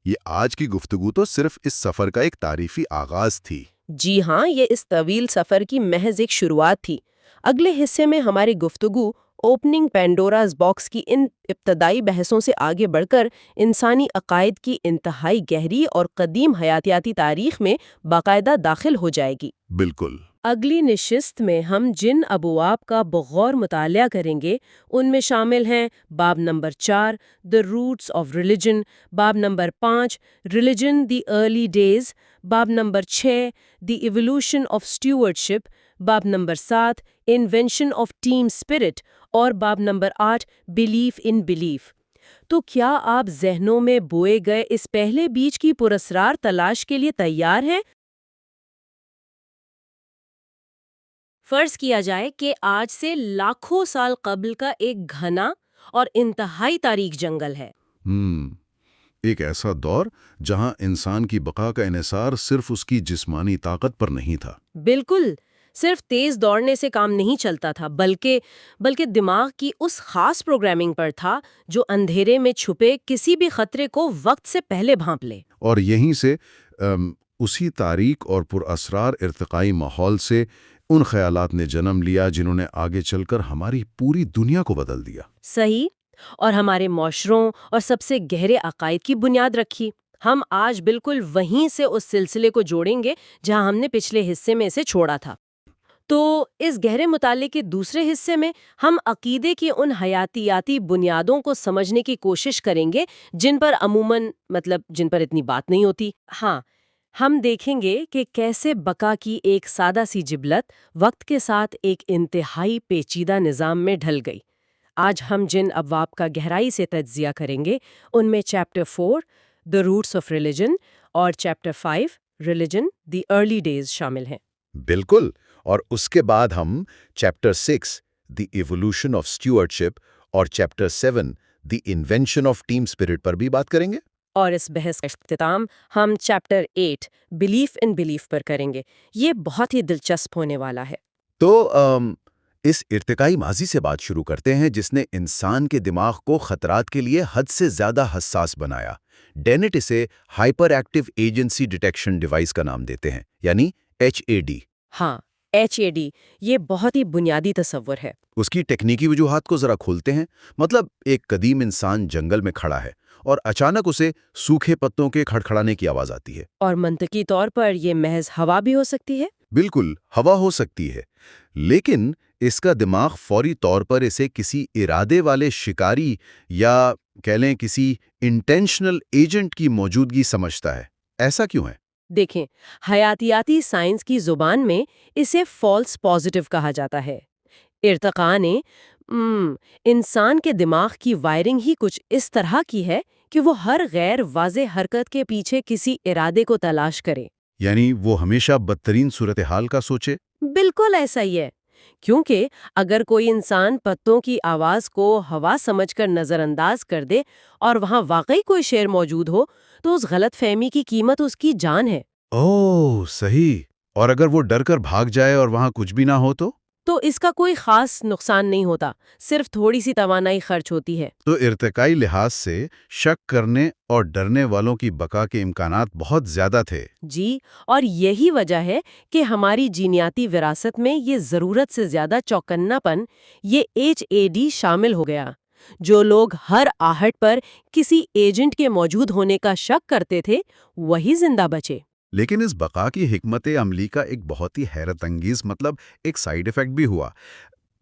Speaker 2: یہ آج کی گفتگو تو صرف اس سفر کا ایک تعریفی آغاز تھی۔
Speaker 1: جی ہاں، یہ اس طویل سفر کی محض ایک شروعات تھی۔ اگلے حصے میں ہماری گفتگو اوپننگ پینڈوراز باکس کی ان ابتدائی بحثوں سے آگے بڑھ کر انسانی عقائد کی انتہائی گہری اور قدیم حیاتیاتی تاریخ میں باقاعدہ داخل ہو جائے گی۔
Speaker 2: بالکل۔
Speaker 1: اگلی نشست میں ہم جن ابواب کا بغور مطالعہ کریں گے ان میں شامل ہیں باب number 4 The Roots of Religion، باب number 5 Religion the Early Days، باب number 6 The Evolution of Stewardship، باب number 7 Invention of Team Spirit اور باب نمبر 8 Belief in Belief۔ تو کیا آپ ذہنوں میں بوئے گئے اس پہلے بیج کی پراسرار تلاش کے لیے تیار ہیں؟ فرض کیا جائے کہ آج سے لاکھوں سال قبل کا ایک گھنا اور انتہائی تاریک جنگل ہے۔
Speaker 2: ایک ایسا دور جہاں انسان کی بقا کا انحصار صرف اس کی جسمانی طاقت پر نہیں تھا۔
Speaker 1: بالکل، صرف تیز دوڑنے سے کام نہیں چلتا تھا، بلکہ دماغ کی اس خاص پروگرامنگ پر تھا جو اندھیرے میں چھپے کسی بھی خطرے کو وقت سے پہلے بھانپ لے۔
Speaker 2: اور یہیں سے اسی تاریک اور پر اسرار ارتقائی ماحول سے ان خیالات نے جنم لیا جنہوں نے آگے چل کر ہماری پوری دنیا کو بدل دیا۔
Speaker 1: صحیح، اور ہمارے معاشروں اور سب سے گہرے عقائد کی بنیاد رکھی۔ ہم آج بالکل وہیں سے اس سلسلے کو جوڑیں گے جہاں ہم نے پچھلے حصے میں اسے چھوڑا تھا۔ تو اس گہرے مطالعے کے دوسرے حصے میں ہم عقیدے کی ان حیاتیاتی بنیادوں کو سمجھنے کی کوشش کریں گے جن پر جن پر اتنی بات نہیں ہوتی۔ ہاں، ہم دیکھیں گے کہ کیسے بقا کی ایک سادہ سی جبلت وقت کے ساتھ ایک انتہائی پیچیدہ نظام میں ڈھل گئی۔ آج ہم جن ابواب کا گہرائی سے تجزیہ کریں گے ان میں chapter 4 The Roots of Religion اور chapter 5 Religion the Early Days شامل ہیں۔
Speaker 2: بالکل، اور اس کے بعد ہم chapter 6 The Evolution of Stewardship اور chapter 7 The Invention of Team Spirit پر بھی بات کریں گے۔
Speaker 1: اور اس بحث کا اختتام ہم چیپٹر 8 Belief in Belief پر کریں گے۔ یہ بہت ہی دلچسپ ہونے والا ہے۔
Speaker 2: تو اس ارتقائی ماضی سے بات شروع کرتے ہیں جس نے انسان کے دماغ کو خطرات کے لیے حد سے زیادہ حساس بنایا۔ ڈینٹ اسے hyper active agency detection device کا نام دیتے ہیں، یعنی HAD۔
Speaker 1: ہاں، HAD یہ بہت ہی بنیادی تصور ہے۔
Speaker 2: اس کی ٹیکنیکی وجوہات کو ذرا کھولتے ہیں۔ مطلب ایک قدیم انسان جنگل میں کھڑا ہے اور اچانک اسے سوکھے پتوں کے کھڑکھڑانے کی آواز آتی ہے۔
Speaker 1: اور منطقی طور پر یہ محض ہوا بھی ہو سکتی ہے۔
Speaker 2: بالکل، ہوا ہو سکتی ہے، لیکن اس کا دماغ فوری طور پر اسے کسی ارادے والے شکاری یا کہہ لیں کسی انٹینشنل ایجنٹ کی موجودگی سمجھتا ہے۔ ایسا کیوں ہے؟
Speaker 1: دیکھیں، حیاتیاتی سائنس کی زبان میں اسے فالس پازیٹیو کہا جاتا ہے۔ ارتقاء نے انسان کے دماغ کی وائرنگ ہی کچھ اس طرح کی ہے کہ وہ ہر غیر واضح حرکت کے پیچھے کسی ارادے کو تلاش کرے۔
Speaker 2: یعنی وہ ہمیشہ بدترین صورتحال کا سوچے؟
Speaker 1: بالکل ایسا ہی ہے، کیونکہ اگر کوئی انسان پتوں کی آواز کو ہوا سمجھ کر نظر انداز کر دے اور وہاں واقعی کوئی شیر موجود ہو تو اس غلط فہمی کی قیمت اس کی جان ہے۔
Speaker 2: اوہ، صحیح۔ اور اگر وہ ڈر کر بھاگ جائے اور وہاں کچھ بھی نہ ہو
Speaker 1: تو اس کا کوئی خاص نقصان نہیں ہوتا، صرف تھوڑی سی توانائی خرچ ہوتی ہے۔
Speaker 2: تو ارتقائی لحاظ سے شک کرنے اور ڈرنے والوں کی بقا کے امکانات بہت زیادہ تھے۔
Speaker 1: جی، اور یہی وجہ ہے کہ ہماری جینیاتی وراثت میں یہ ضرورت سے زیادہ چوکنا پن، یہ HAD شامل ہو گیا۔ جو لوگ ہر آہٹ پر کسی ایجنٹ کے موجود ہونے کا شک کرتے تھے وہی زندہ بچے۔
Speaker 2: لیکن اس بقا کی حکمت عملی کا ایک بہت ہی حیرت انگیز ایک سائیڈ ایفیکٹ بھی ہوا۔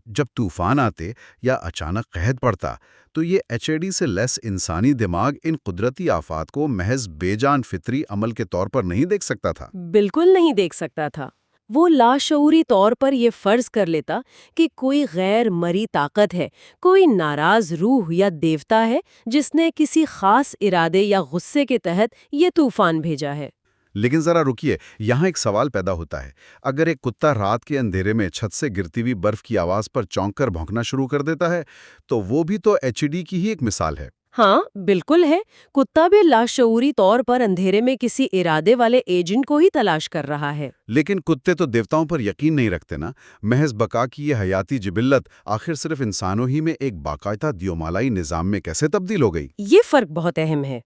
Speaker 2: جب طوفان آتے یا اچانک قحط پڑتا تو یہ HAD سے لیس انسانی دماغ ان قدرتی آفات کو محض بے جان فطری عمل کے طور پر نہیں دیکھ سکتا تھا۔
Speaker 1: بالکل نہیں دیکھ سکتا تھا۔ وہ لاشعوری طور پر یہ فرض کر لیتا کہ کوئی غیر مری طاقت ہے، کوئی ناراض روح یا دیوتا ہے جس نے کسی خاص ارادے یا غصے کے تحت یہ طوفان بھیجا ہے۔
Speaker 2: لیکن ذرا رکیے، یہاں ایک سوال پیدا ہوتا ہے۔ اگر ایک کتا رات کے اندھیرے میں چھت سے گرتی ہوئی برف کی آواز پر چونک کر بھونکنا شروع کر دیتا ہے تو وہ بھی تو HAD کی ہی ایک مثال ہے۔
Speaker 1: ہاں، بالکل ہے۔ کتا بھی لاشعوری طور پر اندھیرے میں کسی ارادے والے ایجنٹ کو ہی تلاش کر رہا ہے۔
Speaker 2: لیکن کتے تو دیوتاؤں پر یقین نہیں رکھتے نا۔ محض بقا کی یہ حیاتی جبلت آخر صرف انسانوں ہی میں ایک باقاعدہ دیومالائی نظام میں کیسے تبدیل ہو گئی؟
Speaker 1: یہ فرق بہت اہم ہے۔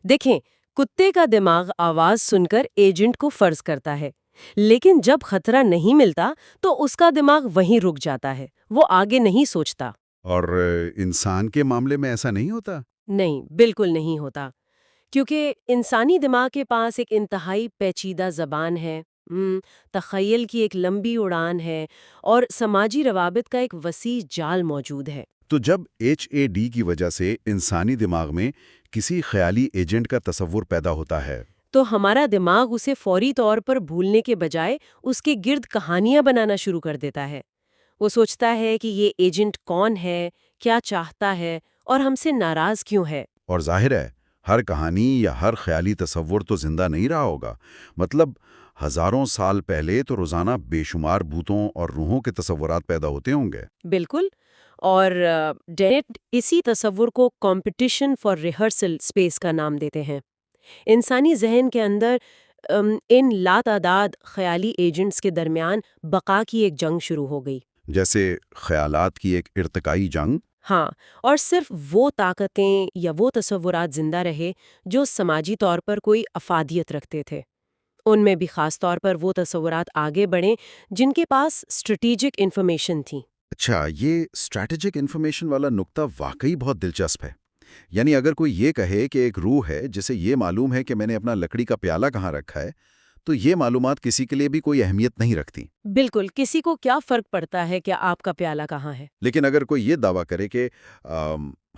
Speaker 1: دیکھیں، کتے کا دماغ آواز سن کر ایجنٹ کو فرض کرتا ہے، لیکن جب خطرہ نہیں ملتا تو اس کا دماغ وہیں رک جاتا ہے، وہ آگے نہیں سوچتا۔
Speaker 2: اور انسان کے معاملے میں ایسا نہیں ہوتا؟
Speaker 1: نہیں، بالکل نہیں ہوتا، کیونکہ انسانی دماغ کے پاس ایک انتہائی پیچیدہ زبان ہے، تخیل کی ایک لمبی اڑان ہے اور سماجی روابط کا ایک وسیع جال موجود ہے۔
Speaker 2: تو جب HAD کی وجہ سے انسانی دماغ میں کسی خیالی ایجنٹ کا تصور پیدا ہوتا ہے
Speaker 1: تو ہمارا دماغ اسے فوری طور پر بھولنے کے بجائے اس کے گرد کہانیاں بنانا شروع کر دیتا ہے۔ وہ سوچتا ہے کہ یہ ایجنٹ کون ہے، کیا چاہتا ہے اور ہم سے ناراض کیوں ہے۔
Speaker 2: اور ظاہر ہے ہر کہانی یا ہر خیالی تصور تو زندہ نہیں رہا ہوگا، مطلب ہزاروں سال پہلے تو روزانہ بے شمار بھوتوں اور روحوں کے تصورات پیدا ہوتے ہوں گے۔
Speaker 1: بالکل، اور ڈینٹ اسی تصور کو کمپٹیشن فار ریہرسل اسپیس کا نام دیتے ہیں۔ انسانی ذہن کے اندر ان لاتعداد خیالی ایجنٹس کے درمیان بقا کی ایک جنگ شروع ہو گئی۔
Speaker 2: جیسے خیالات کی ایک ارتقائی جنگ۔
Speaker 1: ہاں، اور صرف وہ طاقتیں یا وہ تصورات زندہ رہے جو سماجی طور پر کوئی افادیت رکھتے تھے۔ ان میں بھی خاص طور پر وہ تصورات آگے بڑھیں جن کے پاس اسٹریٹجک انفارمیشن تھی۔
Speaker 2: اچھا، یہ اسٹریٹجک انفارمیشن والا نقطہ واقعی بہت دلچسپ ہے۔ یعنی اگر کوئی یہ کہے کہ ایک روح ہے جسے یہ معلوم ہے کہ میں نے اپنا لکڑی کا پیالہ کہاں رکھا ہے، تو یہ معلومات کسی کے لیے بھی کوئی اہمیت نہیں رکھتی۔
Speaker 1: بالکل، کسی کو کیا فرق پڑتا ہے کہ آپ کا پیالہ کہاں ہے؟
Speaker 2: لیکن اگر کوئی یہ دعویٰ کرے کہ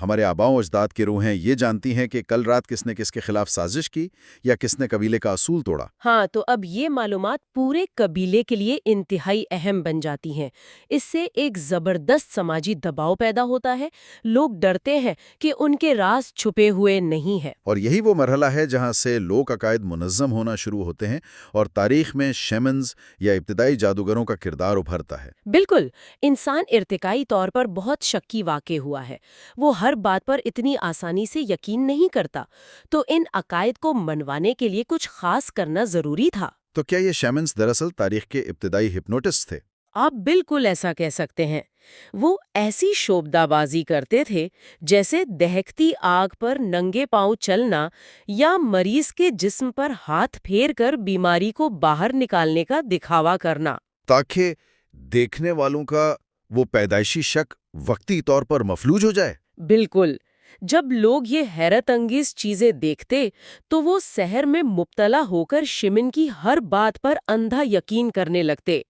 Speaker 2: ہمارے آباؤں و اجداد کی روحیں یہ جانتی ہیں کہ کل رات کس نے کس کے خلاف سازش کی یا کس نے قبیلے کا اصول توڑا۔
Speaker 1: ہاں، تو اب یہ معلومات پورے قبیلے کے لیے انتہائی اہم بن جاتی ہیں۔ اس سے ایک زبردست سماجی دباؤ پیدا ہوتا ہے، لوگ ڈرتے ہیں کہ ان کے راز چھپے ہوئے نہیں ہیں۔
Speaker 2: اور یہی وہ مرحلہ ہے جہاں سے لوک عقائد منظم ہونا شروع ہوتے ہیں اور تاریخ میں شیمنز یا ابتدائی جادوگروں کا کردار ابھرتا ہے۔
Speaker 1: بالکل، انسان ارتقائی طور پر بہت شکی واقع ہوا ہے، وہ ہر بات پر اتنی آسانی سے یقین نہیں کرتا، تو ان عقائد کو منوانے کے لیے کچھ خاص کرنا ضروری تھا۔
Speaker 2: تو کیا یہ شیمنز دراصل تاریخ کے ابتدائی ہپنوٹسٹ تھے؟
Speaker 1: آپ بالکل ایسا کہہ سکتے ہیں۔ وہ ایسی شوبدہ بازی کرتے تھے جیسے دہکتی آگ پر ننگے پاؤں چلنا یا مریض کے جسم پر ہاتھ پھیر کر بیماری کو باہر نکالنے کا دکھاوا کرنا،
Speaker 2: تاکہ دیکھنے والوں کا وہ پیدائشی شک وقتی طور پر مفلوج ہو جائے۔
Speaker 1: بالکل، جب لوگ یہ حیرت انگیز چیزیں دیکھتے تو وہ سحر میں مبتلا ہو کر شمن کی ہر بات پر اندھا یقین کرنے لگتے۔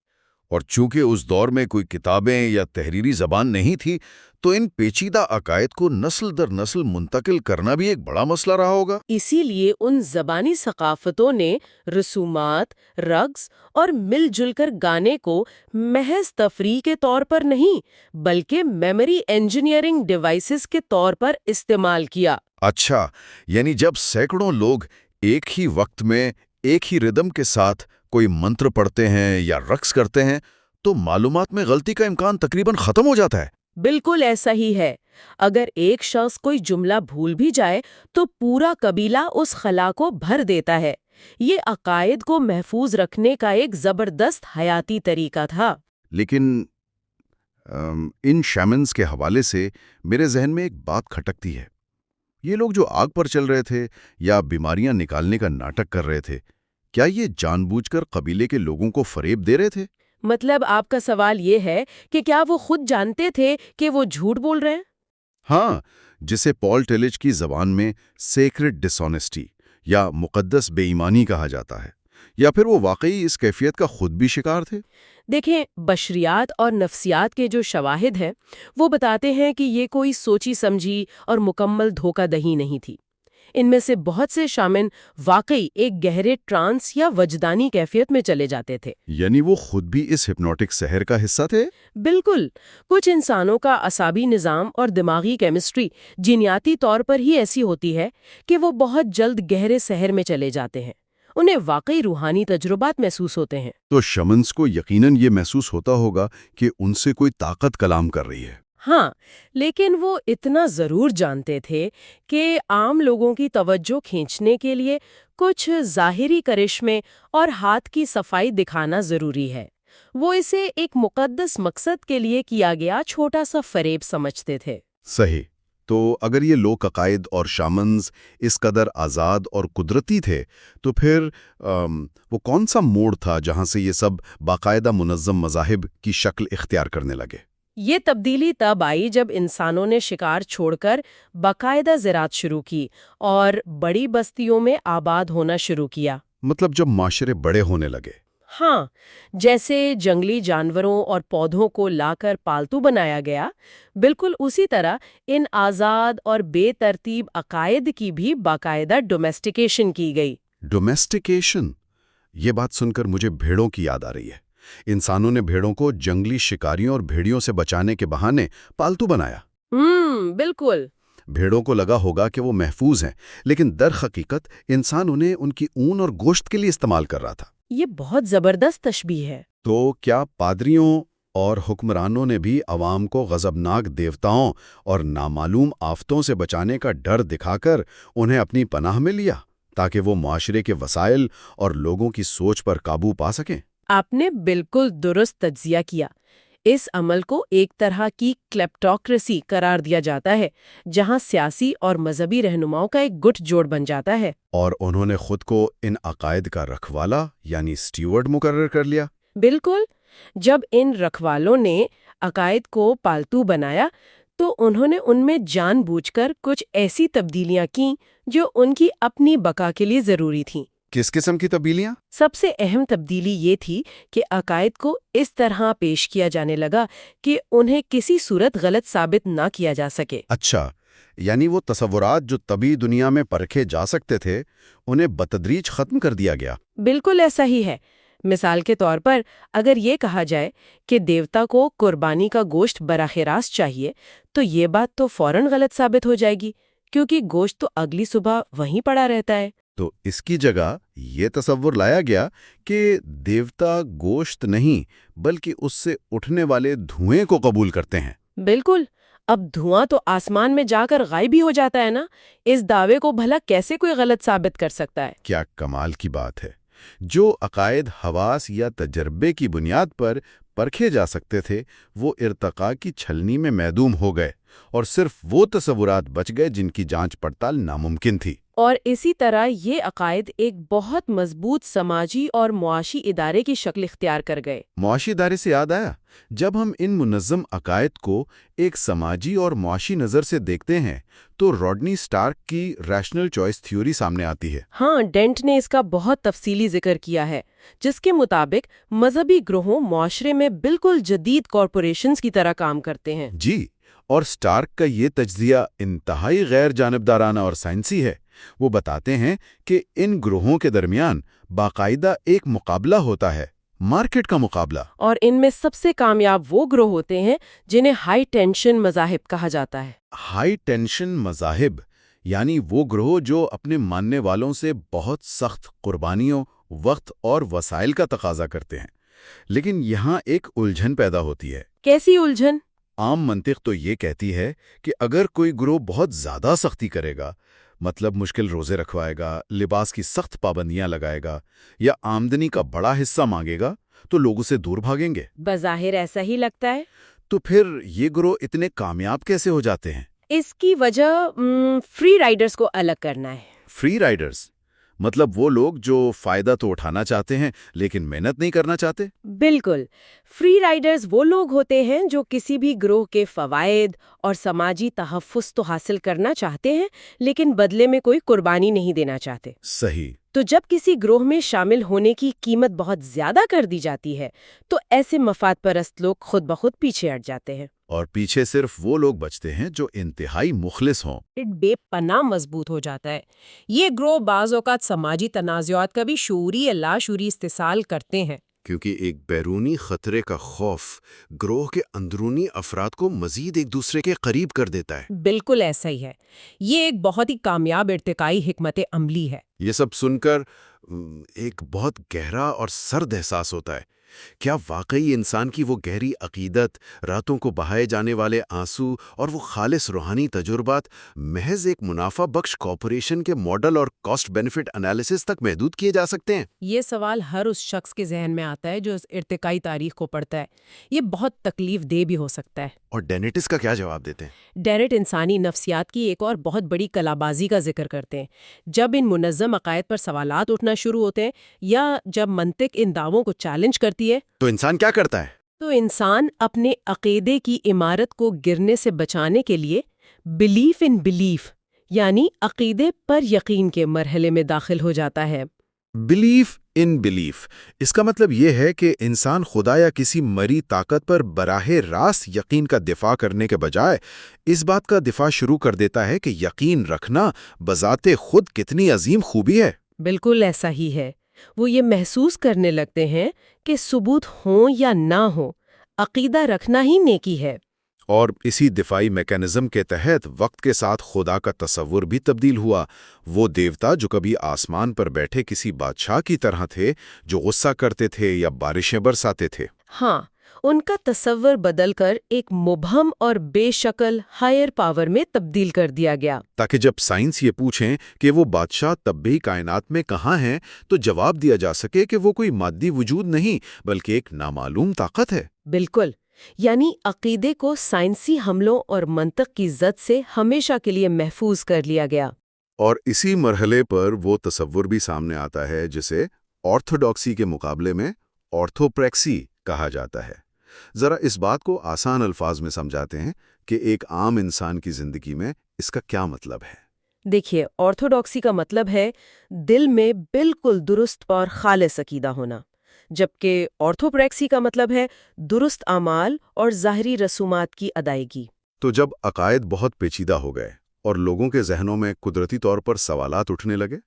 Speaker 2: اور چونکہ اس دور میں کوئی کتابیں یا تحریری زبان نہیں تھی، تو ان پیچیدہ عقائد کو نسل در نسل منتقل کرنا بھی ایک بڑا مسئلہ رہا ہوگا۔
Speaker 1: اسی لیے ان زبانی ثقافتوں نے رسومات، رقص اور مل جل کر گانے کو محض تفریح کے طور پر نہیں بلکہ میموری انجینئرنگ ڈیوائسز کے طور پر استعمال کیا۔
Speaker 2: اچھا، یعنی جب سینکڑوں لوگ ایک ہی وقت میں ایک ہی ردم کے ساتھ کوئی منتر پڑھتے ہیں یا رقص کرتے ہیں تو معلومات میں غلطی کا امکان تقریباً ختم ہو جاتا ہے۔
Speaker 1: بالکل ایسا ہی ہے۔ اگر ایک شخص کوئی جملہ بھول بھی جائے تو پورا قبیلہ اس خلا کو بھر دیتا ہے۔ یہ عقائد کو محفوظ رکھنے کا ایک زبردست حیاتی طریقہ تھا۔
Speaker 2: لیکن ان شیمنز کے حوالے سے میرے ذہن میں ایک بات کھٹکتی ہے۔ یہ لوگ جو آگ پر چل رہے تھے یا بیماریاں نکالنے کا ناٹک کر رہے تھے، کیا یہ جان بوجھ کر قبیلے کے لوگوں کو فریب دے رہے تھے؟
Speaker 1: مطلب آپ کا سوال یہ ہے کہ کیا وہ خود جانتے تھے کہ وہ جھوٹ بول رہے ہیں؟
Speaker 2: ہاں، جسے پال ٹیلج کی زبان میں سیکرڈ ڈس آنیسٹی یا مقدس بے ایمانی کہا جاتا ہے، یا پھر وہ واقعی اس کیفیت کا خود بھی شکار تھے؟
Speaker 1: دیکھیں، بشریات اور نفسیات کے جو شواہد ہیں وہ بتاتے ہیں کہ یہ کوئی سوچی سمجھی اور مکمل دھوکہ دہی نہیں تھی۔ ان میں سے بہت سے شامل واقعی ایک گہرے ٹرانس یا وجدانی کیفیت میں چلے جاتے تھے۔
Speaker 2: یعنی وہ خود بھی اس ہپنوٹک سحر کا حصہ تھے؟
Speaker 1: بالکل، کچھ انسانوں کا اعصابی نظام اور دماغی کیمسٹری جینیاتی طور پر ہی ایسی ہوتی ہے کہ وہ بہت جلد گہرے سحر میں چلے جاتے ہیں، انہیں واقعی روحانی تجربات محسوس ہوتے ہیں۔
Speaker 2: تو شمنز کو یقیناً یہ محسوس ہوتا ہوگا کہ ان سے کوئی طاقت کلام کر رہی ہے۔
Speaker 1: ہاں، لیکن وہ اتنا ضرور جانتے تھے کہ عام لوگوں کی توجہ کھینچنے کے لیے کچھ ظاہری کرشمے اور ہاتھ کی صفائی دکھانا ضروری ہے۔ وہ اسے ایک مقدس مقصد کے لیے کیا گیا چھوٹا سا فریب سمجھتے تھے۔
Speaker 2: صحیح۔ تو اگر یہ لوک عقائد اور شامنز اس قدر آزاد اور قدرتی تھے تو پھر وہ کون سا موڑ تھا جہاں سے یہ سب باقاعدہ منظم مذاہب کی شکل اختیار کرنے لگے؟
Speaker 1: یہ تبدیلی تب آئی جب انسانوں نے شکار چھوڑ کر باقاعدہ زراعت شروع کی اور بڑی بستیوں میں آباد ہونا شروع کیا۔
Speaker 2: مطلب جب معاشرے بڑے ہونے لگے۔
Speaker 1: ہاں، جیسے جنگلی جانوروں اور پودوں کو لا کر پالتو بنایا گیا، بالکل اسی طرح ان آزاد اور بے ترتیب عقائد کی بھی باقاعدہ ڈومیسٹیکیشن کی گئی۔
Speaker 2: ڈومیسٹیکیشن، یہ بات سن کر مجھے بھیڑوں کی یاد آ رہی ہے۔ انسانوں نے بھیڑوں کو جنگلی شکاریوں اور بھیڑیوں سے بچانے کے بہانے پالتو بنایا۔
Speaker 1: بالکل۔
Speaker 2: بھیڑوں کو لگا ہوگا کہ وہ محفوظ ہیں، لیکن در حقیقت انسان انہیں ان کی اون اور گوشت کے لیے استعمال کر رہا تھا۔
Speaker 1: یہ بہت زبردست تشبیہ ہے۔
Speaker 2: تو کیا پادریوں اور حکمرانوں نے بھی عوام کو غضبناک دیوتاؤں اور نامعلوم آفتوں سے بچانے کا ڈر دکھا کر انہیں اپنی پناہ میں لیا تاکہ وہ معاشرے کے وسائل اور لوگوں کی سوچ پر قابو پا سکیں؟
Speaker 1: آپ نے بالکل درست تجزیہ کیا۔ اس عمل کو ایک طرح کی کلیپٹوکریسی قرار دیا جاتا ہے، جہاں سیاسی اور مذہبی رہنماؤں کا ایک گٹھ جوڑ بن جاتا ہے۔
Speaker 2: اور انہوں نے خود کو ان عقائد کا رکھوالا یعنی سٹیورڈ مقرر کر لیا۔
Speaker 1: بالکل۔ جب ان رکھوالوں نے عقائد کو پالتو بنایا تو انہوں نے ان میں جان بوجھ کر کچھ ایسی تبدیلیاں کیں جو ان کی اپنی بقا کے لیے ضروری تھیں۔
Speaker 2: کس قسم کی تبدیلیاں؟
Speaker 1: سب سے اہم تبدیلی یہ تھی کہ عقائد کو اس طرح پیش کیا جانے لگا کہ انہیں کسی صورت غلط ثابت نہ کیا جا سکے۔
Speaker 2: اچھا، یعنی وہ تصورات جو طبی دنیا میں پرکھے جا سکتے تھے انہیں بتدریج ختم کر دیا گیا۔
Speaker 1: بالکل ایسا ہی ہے۔ مثال کے طور پر اگر یہ کہا جائے کہ دیوتا کو قربانی کا گوشت براہ راست چاہیے تو یہ بات تو فوراً غلط ثابت ہو جائے گی، کیونکہ گوشت تو اگلی صبح وہیں پڑا رہتا ہے۔
Speaker 2: تو اس کی جگہ یہ تصور لایا گیا کہ دیوتا گوشت نہیں بلکہ اس سے اٹھنے والے دھوئیں کو قبول کرتے ہیں۔
Speaker 1: بالکل۔ اب دھواں تو آسمان میں جا کر غائب ہی ہو جاتا ہے نا، اس دعوے کو بھلا کیسے کوئی غلط ثابت کر سکتا ہے؟
Speaker 2: کیا کمال کی بات ہے۔ جو عقائد حواس یا تجربے کی بنیاد پر پرکھے جا سکتے تھے وہ ارتقاء کی چھلنی میں معدوم ہو گئے اور صرف وہ تصورات بچ گئے جن کی جانچ پڑتال ناممکن تھی۔
Speaker 1: اور اسی طرح یہ عقائد ایک بہت مضبوط سماجی اور معاشی ادارے کی شکل اختیار کر گئے۔
Speaker 2: معاشی ادارے سے یاد آیا، جب ہم ان منظم عقائد کو ایک سماجی اور معاشی نظر سے دیکھتے ہیں تو راڈنی سٹارک کی ریشنل چوائس تھیوری سامنے آتی ہے۔
Speaker 1: ہاں، ڈینٹ نے اس کا بہت تفصیلی ذکر کیا ہے، جس کے مطابق مذہبی گروہوں معاشرے میں بالکل جدید کارپوریشنز کی طرح کام کرتے ہیں۔
Speaker 2: جی، اور سٹارک کا یہ تجزیہ انتہائی غیر جانبدارانہ اور سائنسی ہے۔ وہ بتاتے ہیں کہ ان گروہوں کے درمیان باقاعدہ ایک مقابلہ ہوتا ہے، مارکیٹ کا مقابلہ۔
Speaker 1: اور ان میں سب سے کامیاب وہ گروہ ہوتے ہیں جنہیں ہائی ٹینشن مذاہب کہا جاتا ہے۔
Speaker 2: ہائی ٹینشن مذاہب یعنی وہ گروہ جو اپنے ماننے والوں سے بہت سخت قربانیوں، وقت اور وسائل کا تقاضا کرتے ہیں۔ لیکن یہاں ایک الجھن پیدا ہوتی ہے۔
Speaker 1: کیسی الجھن؟
Speaker 2: عام منطق تو یہ کہتی ہے کہ اگر کوئی گروہ بہت زیادہ سختی کرے گا، مطلب مشکل روزے رکھوائے گا، لباس کی سخت پابندیاں لگائے گا یا آمدنی کا بڑا حصہ مانگے گا تو لوگ اسے دور بھاگیں گے۔
Speaker 1: بظاہر ایسا ہی لگتا ہے۔
Speaker 2: تو پھر یہ گروہ اتنے کامیاب کیسے ہو جاتے ہیں؟
Speaker 1: اس کی وجہ فری رائڈرز کو الگ کرنا ہے۔
Speaker 2: فری رائڈرز مطلب وہ لوگ جو فائدہ تو اٹھانا چاہتے ہیں لیکن محنت نہیں کرنا چاہتے؟
Speaker 1: بالکل۔ فری رائڈرز وہ لوگ ہوتے ہیں جو کسی بھی گروہ کے فوائد اور سماجی تحفظ تو حاصل کرنا چاہتے ہیں لیکن بدلے میں کوئی قربانی نہیں دینا چاہتے۔
Speaker 2: صحیح۔
Speaker 1: تو جب کسی گروہ میں شامل ہونے کی قیمت بہت زیادہ کر دی جاتی ہے تو ایسے مفاد پرست لوگ خود بخود پیچھے ہٹ جاتے ہیں۔
Speaker 2: اور پیچھے صرف وہ لوگ بچتے ہیں جو انتہائی مخلص ہوں۔
Speaker 1: بے پناہ مضبوط ہو جاتا ہے۔ یہ گروہ بعض اوقات سماجی تنازعات کا بھی شعوری یا لاشعوری استحصال کرتے ہیں،
Speaker 2: کیونکہ ایک بیرونی خطرے کا خوف گروہ کے اندرونی افراد کو مزید ایک دوسرے کے قریب کر دیتا ہے۔
Speaker 1: بالکل ایسا ہی ہے۔ یہ ایک بہت ہی کامیاب ارتقائی حکمت عملی ہے۔
Speaker 2: یہ سب سن کر ایک بہت گہرا اور سرد احساس ہوتا ہے۔ کیا واقعی انسان کی وہ گہری عقیدت، راتوں کو بہائے جانے والے آنسو اور وہ خالص روحانی تجربات محض ایک منافع بخش کارپوریشن کے ماڈل اور کاسٹ بینیفٹ انالیسس تک محدود کیے جا سکتے ہیں؟
Speaker 1: یہ سوال ہر اس شخص کے ذہن میں آتا ہے جو اس ارتقائی تاریخ کو پڑھتا ہے۔ یہ بہت تکلیف دہ بھی ہو سکتا ہے۔
Speaker 2: اور ڈینیٹس کا کیا جواب دیتے ہیں؟
Speaker 1: ڈیرٹ انسانی نفسیات کی ایک اور بہت بڑی کلابازی کا ذکر کرتے ہیں۔ جب ان منظم عقائد پر سوالات اٹھنا شروع ہوتے ہیں یا جب منطق ان دعووں کو چیلنج کرتی ہے
Speaker 2: تو انسان کیا کرتا ہے؟
Speaker 1: تو انسان اپنے عقیدے کی عمارت کو گرنے سے بچانے کے لیے بلیف ان بلیف یعنی عقیدے پر یقین کے مرحلے میں داخل ہو جاتا ہے۔
Speaker 3: بلیف ان بلیف، اس کا مطلب یہ ہے کہ انسان خدا یا کسی مری طاقت پر براہ راست یقین کا دفاع کرنے کے بجائے اس بات کا دفاع شروع کر دیتا ہے کہ یقین رکھنا بذات خود کتنی عظیم خوبی ہے۔
Speaker 1: بالکل ایسا ہی ہے۔ وہ یہ محسوس کرنے لگتے ہیں کہ ثبوت ہوں یا نہ ہو، عقیدہ رکھنا ہی نیکی ہے۔
Speaker 3: اور اسی دفاعی میکانزم کے تحت وقت کے ساتھ خدا کا تصور بھی تبدیل ہوا۔ وہ دیوتا جو کبھی آسمان پر بیٹھے کسی بادشاہ کی طرح تھے، جو غصہ کرتے تھے یا بارشیں برساتے تھے،
Speaker 1: ہاں، ان کا تصور بدل کر ایک مبہم اور بے شکل ہائر پاور میں تبدیل کر دیا گیا۔
Speaker 3: تاکہ جب سائنس یہ پوچھیں کہ وہ بادشاہ تب بھی کائنات میں کہاں ہیں، تو جواب دیا جا سکے کہ وہ کوئی مادی وجود نہیں بلکہ ایک نامعلوم طاقت ہے۔
Speaker 1: بالکل، یعنی عقیدے کو سائنسی حملوں اور منطق کی زد سے ہمیشہ کے لیے محفوظ کر لیا گیا۔
Speaker 2: اور اسی مرحلے پر وہ تصور بھی سامنے آتا ہے جسے آرتھوڈاکسی کے مقابلے میں آرتھوپریکسی کہا جاتا ہے۔ ذرا اس بات کو آسان الفاظ میں سمجھاتے ہیں کہ ایک عام انسان کی زندگی میں اس کا کیا مطلب ہے۔
Speaker 1: دیکھیے، آرتھوڈاکسی کا مطلب ہے دل میں بالکل درست اور خالص عقیدہ ہونا، جبکہ آرتھوپریکسی کا مطلب ہے درست اعمال اور ظاہری رسومات کی ادائیگی۔
Speaker 2: تو جب عقائد بہت پیچیدہ ہو گئے اور لوگوں کے ذہنوں میں قدرتی طور پر سوالات اٹھنے لگے،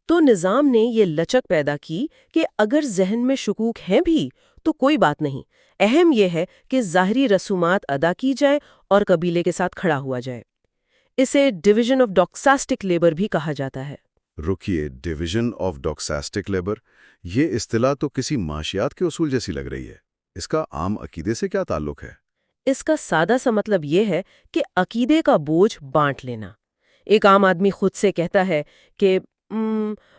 Speaker 1: تو نظام نے یہ لچک پیدا کی کہ اگر ذہن میں شکوک ہیں بھی تو کوئی بات نہیں، اہم یہ ہے کہ ظاہری رسومات ادا کی جائے اور قبیلے کے ساتھ کھڑا ہوا جائے۔ اسے ڈویژن آف ڈاکساسٹک لیبر بھی کہا جاتا ہے۔
Speaker 2: رکیے، ڈویژن آف ڈاکساسٹک لیبر، یہ اصطلاح تو کسی معاشیات کے اصول جیسی لگ رہی ہے۔ اس کا عام عقیدے سے کیا تعلق ہے؟
Speaker 1: اس کا سادہ سا مطلب یہ ہے کہ عقیدے کا بوجھ بانٹ لینا۔ ایک عام آدمی خود سے کہتا ہے کہ